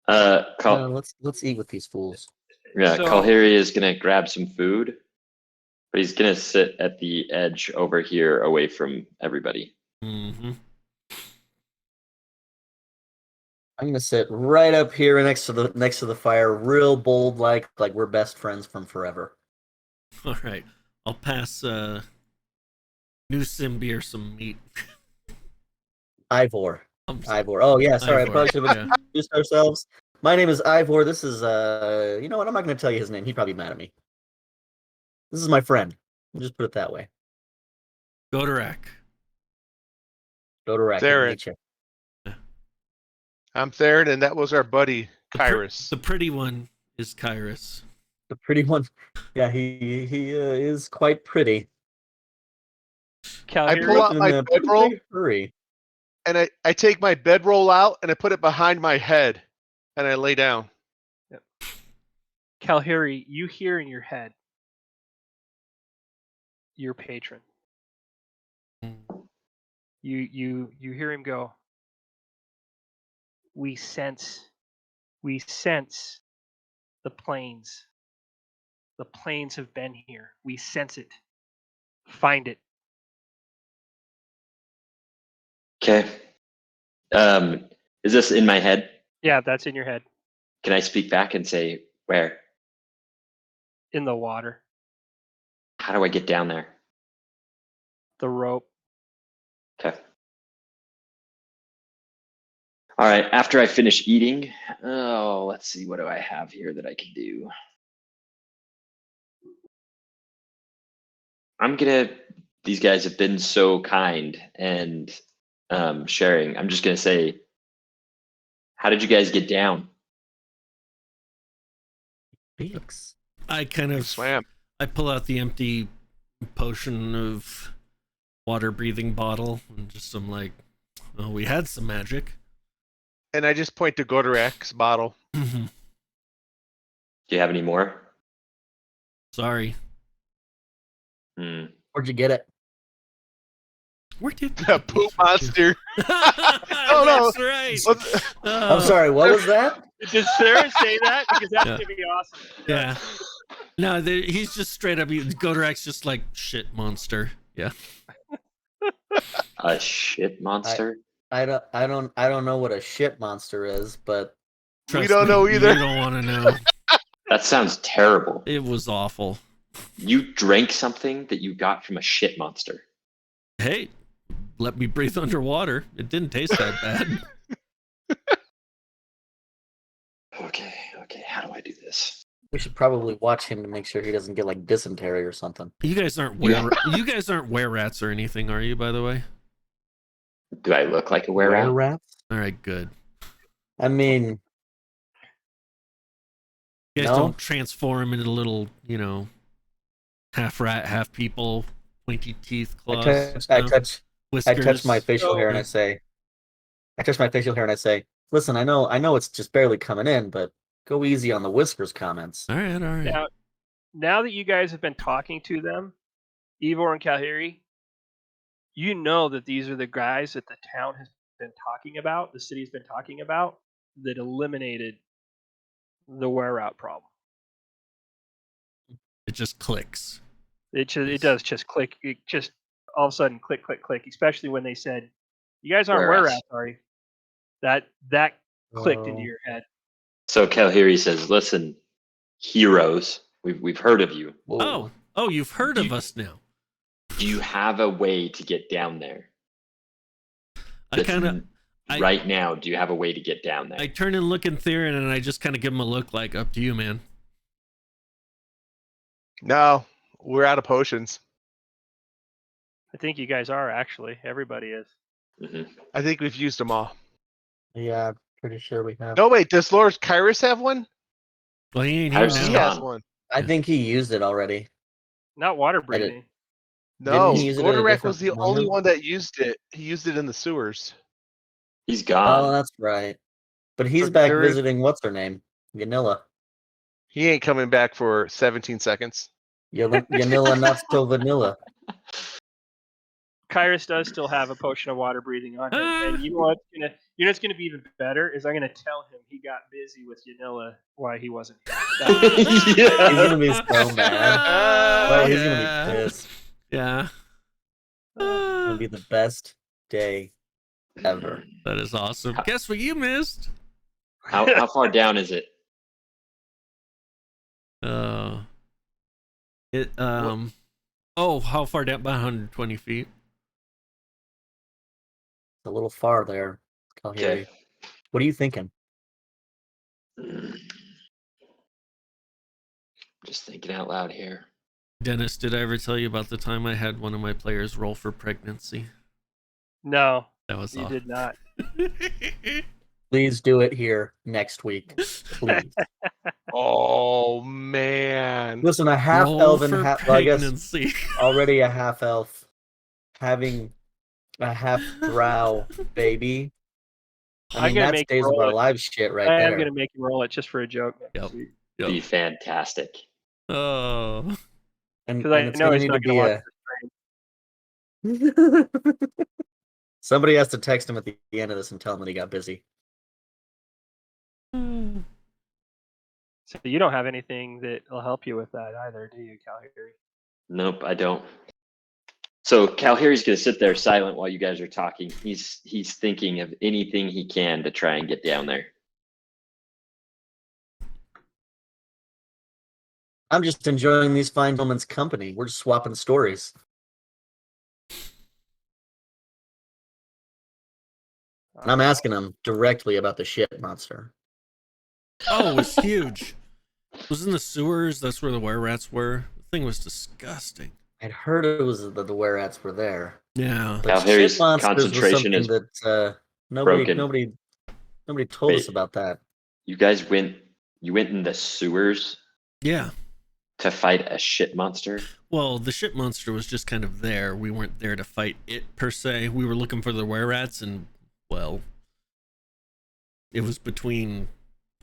Let's eat with these fools. Yeah, So- Kalhiri is gonna grab some food, but he's gonna sit at the edge over here, away from everybody. Mm-hmm. I'm gonna sit right up here next to the fire, real bold, like we're best friends from forever. All right. I'll pass new Cymbiir some meat. Ivor. I'm sorry. Ivor. Oh yeah, sorry, I Ivor, probably should have yeah. introduced ourselves. My name is Ivor. This is you know what? I'm not gonna tell you his name. He'd probably be mad at me. This is my friend. We'll just put it that way. Godorak. Go to Theren. I'm Theren, and that was our buddy, Kyrus. The pretty one is Kyrus. The pretty one. Yeah, he is quite pretty. I Kalhiri, pull out In my a pretty bedroll, big hurry. and I take my bedroll out, and I put it behind my head, and I lay down. Kalhiri, you hear in your head your patron. You hear him go. We sense the planes. The planes have been here. We sense it. Find it. Okay. Is this in my head? Yeah, that's in your head. Can I speak back and say where? In the water. How do I get down there? The rope. Okay. All right. After I finish eating, let's see. What do I have here that I can do? These guys have been so kind and sharing. I'm just gonna say, how did you guys get down? Beaks. I kind of Swam. I pull out the empty potion of water breathing bottle and just I'm like, oh, we had some magic. And I just point to Godorak's bottle. Mhm. Do you have any more? Sorry. Hmm. Where'd you get it? Where did The poop monster. oh, that's right. What's- I'm sorry, what was that? Did Sarah say that? Because that's Yeah. gonna be awesome. Yeah. No, he's just straight up. Godorak's just like shit monster. Yeah. A shit monster? I don't know what a shit monster is, but We don't know either. You don't want to know. That sounds terrible. It was awful. You drank something that you got from a shit monster. Hey, let me breathe underwater. It didn't taste that bad. Okay. How do I do this? we should probably watch him to make sure he doesn't get like dysentery or something. You guys aren't you guys aren't were-rats or anything, are you? By the way. Do I look like a were-rat? Rats? All right, good. I mean, You guys No. don't transform into little, half rat, half people, pointy teeth, claws. I no? touch Whiskers. my facial hair and I touch my facial hair and I say, listen, I know it's just barely coming in, but go easy on the whiskers comments. All right. Now that you guys have been talking to them, Ivor and Kalhiri, you know that these are the guys that the town has been talking about, the city's been talking about, that eliminated the wear-out problem. It just clicks. It does just click. It just all of a sudden click, click, click. Especially when they said, "You guys aren't Wear-outs. wear-outs, are you?" That clicked into Oh. your head. So Kalhiri says, "Listen, heroes, we've heard of you. Whoa. Oh, you've heard of us now. Do you have a way to get down there? I kind of Right now, do you have a way to get down there?" I turn and look in Theren and I just kind of give him a look like, up to you, man. No, we're out of potions. I think you guys are actually. Everybody is. Mhm. I think we've used them all. Yeah, pretty sure we have. No, wait, does Lord Kyrus have one? Well, he ain't here How's He he now. has gone? one. I think he used it already. Not water breathing. No, Didn't he use it at a Godorak was different the only moment? one that used it. He used it in the sewers. He's Oh, gone. that's right. But he's For back Gary- visiting what's her name? Yanilla. He ain't coming back for 17 seconds. Yanilla not so vanilla. Kyrus does still have a potion of water breathing on him, and you know what's gonna be even better is I'm gonna tell him he got busy with Yanilla why he wasn't here. He's gonna be so mad. Well, he's gonna Yeah. be pissed. Yeah. It'll be the best day ever. That is awesome. Guess what you missed? How far down is it? How far down? About 120 feet. It's a little far there, Kalhiri. Okay. What are you thinking? Just thinking out loud here. Dennis, did I ever tell you about the time I had one of my players roll for pregnancy? No, That was you awesome. did not. Please do it here next week. Please. Oh man. Listen, a half Roll elf and for I guess pregnancy. already a half elf having a half drow baby. I I'm mean, gonna that's make days of roll our it. lives shit right I there. am gonna make him roll it just for a joke next Yep. week. Be fantastic. Oh. And Because I it's know gonna he's need not to gonna be watch the stream. Somebody has to text him at the end of this and tell him that he got busy. So you don't have anything that will help you with that either, do you, Kalhiri? Nope, I don't. So Kalhiri's gonna sit there silent while you guys are talking. He's thinking of anything he can to try and get down there. I'm just enjoying these fine gentlemen's company. We're just swapping stories. And I'm asking him directly about the shit monster. Oh, it was huge. It was in the sewers. That's where the were-rats were. The thing was disgusting. I'd heard it was that the were-rats were there. Yeah. But Kalhiri's shit monsters was concentration something is that broken. nobody told Wait. us about that. You guys went in the sewers Yeah. to fight a shit monster? Well, the shit monster was just kind of there. We weren't there to fight it, per se. We were looking for the were-rats, and, well, it was between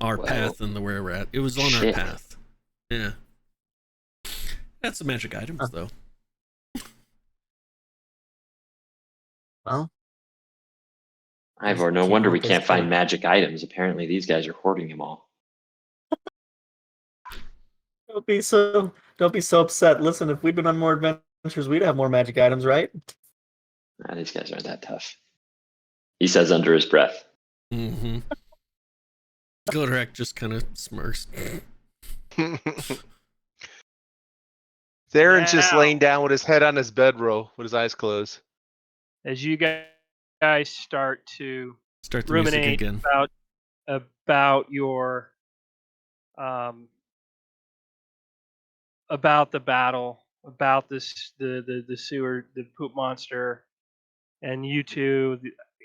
our path and the were-rat. It was on our path. Yeah. That's some magic items, though. Well, Ivor, no Can't wonder we help us can't find too. magic items. Apparently these guys are hoarding them all. don't be so upset. Listen, if we'd been on more adventures, we'd have more magic items, right? Nah, these guys aren't that tough. He says under his breath. Mm-hmm. Godorek just kind of smirks. Theron's just Now. laying down with his head on his bedroll with his eyes closed. As you guys start to Start the music ruminate again. about your about the battle, about this the sewer, the poop monster, and you two,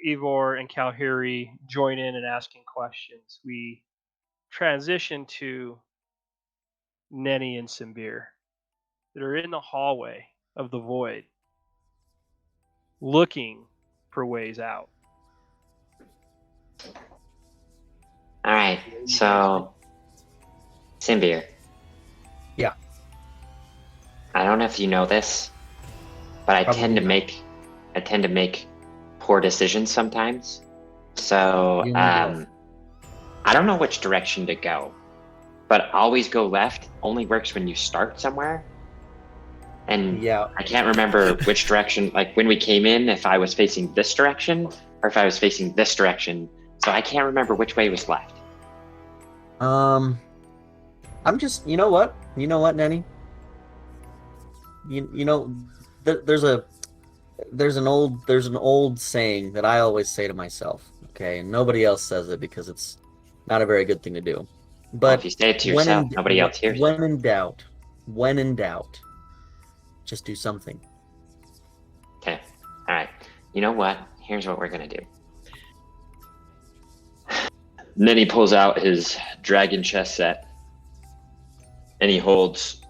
Ivor and Kalhiri, join in and asking questions. We transition to Neni and Cymbiir that are in the hallway of the void, looking for ways out. All right, so Cymbiir. Yeah. I don't know if you know this, but I tend to make poor decisions sometimes. So You know I don't know which direction to go, but always go left only works when you start somewhere. And Yeah. I can't remember which direction, like when we came in, if I was facing this direction or if I was facing this direction. So I can't remember which way was left. I'm just, you know what, Nenny? You know, there's an old saying that I always say to myself, okay, and nobody else says it because it's not a very good thing to do. Well, But if you say it to yourself, nobody else hears it. when in doubt, just do something. Okay. All right. You know what? Here's what we're going to do. And then he pulls out his dragon chess set and he holds.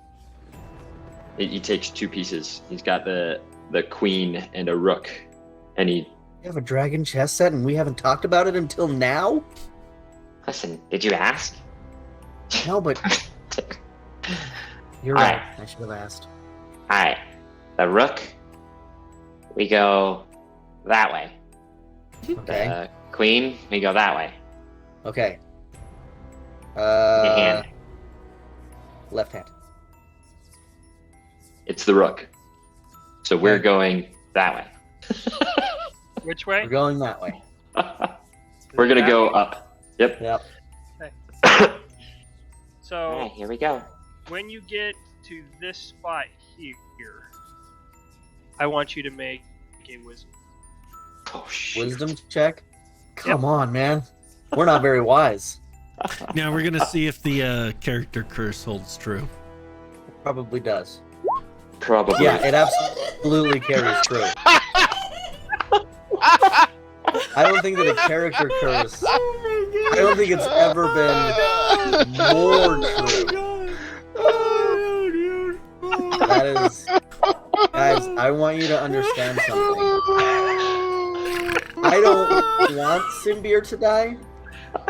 He takes two pieces. He's got the queen and a rook, and he. You have a dragon chess set, and we haven't talked about it until now. Listen, did you ask? No, but you're All right. right. I should have asked. All right. The rook we go that way. Okay. Queen, we go that way. Okay. Your hand. Left hand. It's the rook. So we're Okay. going that way. Which way? We're going that way. We're gonna go up. Yep. Yep. So All right, here we go. when you get to this spot here, I want you to make a wisdom. Oh shoot. Wisdom check. Come on, man. We're not very wise. Now we're gonna see if the character curse holds true. Probably does. Probably. Yeah, it absolutely carries true. I don't think that a character curse. I don't think it's ever been more true. That is, guys. I want you to understand something. I don't want Cymbiir to die,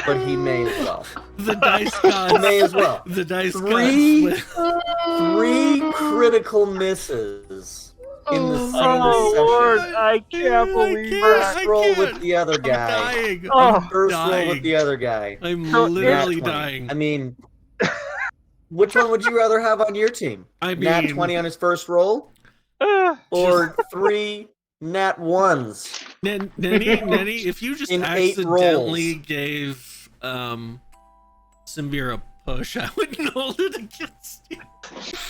but he may as well. The dice He gods. may as well. The dice Three- gods. Three critical misses in the same Oh session. Lord, I can't believe can't. that. First roll with can't. the other I'm guy. dying. Oh. I'm First roll dying. with the other guy. I'm So literally Nat 20. dying. I mean, which one would you rather have on your team? I mean, Nat 20 on his first roll, or 3 Nat 1s? Nenny, if you just In 8 accidentally rolls. gave Cymbiir a push, I wouldn't hold it against you.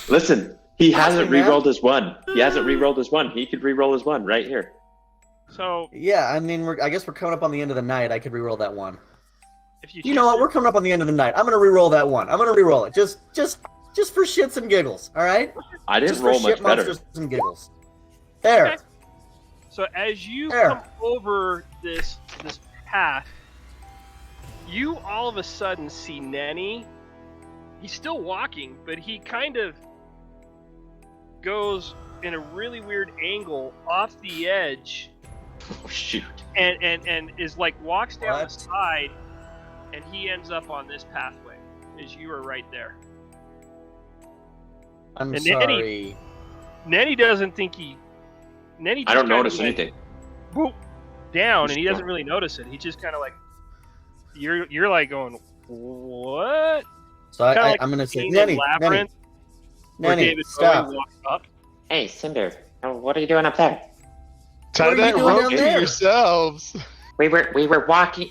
Listen, he hasn't Awesome, man. re-rolled his one. He hasn't re-rolled his one. He could re-roll his one right here. So Yeah, I mean, I guess we're coming up on the end of the night. I could re-roll that one. if you You know what? We're coming up on the end of the night. I'm gonna re-roll that one. I'm gonna re-roll it just for shits and giggles. All right? I didn't Just roll for much shit better. monsters and giggles. There. Okay. So as you There. come over this path, you all of a sudden see Neni. He's still walking, but he kind of goes in a really weird angle off the edge Oh shoot. and is like walks down What? the side, and he ends up on this pathway as you are right there. I'm And Neni- sorry. Nenny doesn't think he. Nenny. I just don't kinda notice like, anything. Boop, down, Just and he doesn't down. really notice it. He just kind of like. You're like going, what? So Kinda like I'm gonna say, Being Nenny, in Labyrinth, where Nenny, David stop. Bowie walks up. Hey, Cymbiir, what are you doing up there? Tie What are you that doing rope down to there? yourselves. We were walking.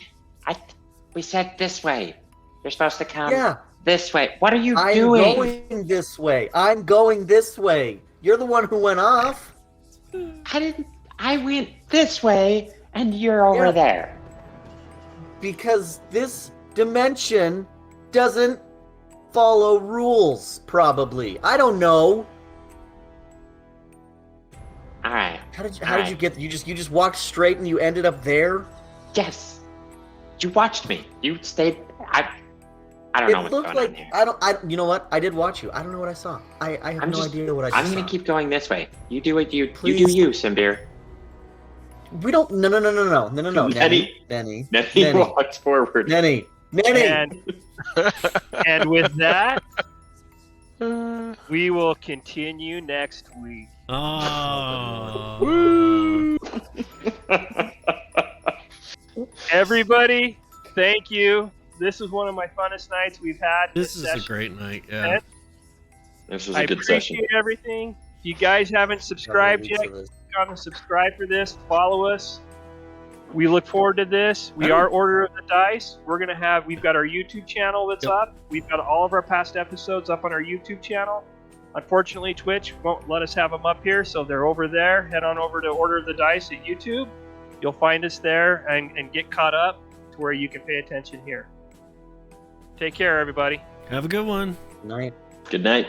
We said this way. You're supposed to come Yeah, this way. What are you I'm doing? going this way. I'm going this way. You're the one who went off. I didn't. I went this way, and you're over Yeah. there. Because this dimension doesn't follow rules, probably. I don't know. All right. How did Alright. you get? You just walked straight and you ended up there. Yes. You watched me. You stayed. I don't know It what's looked going on like here. you know what? I did watch you. I don't know what I saw. I have I'm no just- idea what I just I'm saw. gonna keep going this way. You do what you do. Please. You, Cymbiir. We don't. No. Nenny. Nenny. Nenny walks forward. Nenny. And and with that, we will continue next week. Oh. Everybody, thank you. This is one of my funnest nights we've had. This is a session. great night. Yeah. This was I a good appreciate session. everything. If you guys haven't subscribed yet, click on the subscribe for this. Follow us. We look forward to this. We are Order of the Dice. We've got our YouTube channel that's Yep. up. We've got all of our past episodes up on our YouTube channel. Unfortunately, Twitch won't let us have them up here, so they're over there. Head on over to Order of the Dice at YouTube. You'll find us there and get caught up to where you can pay attention here. Take care, everybody. Have a good one. Night. Good night.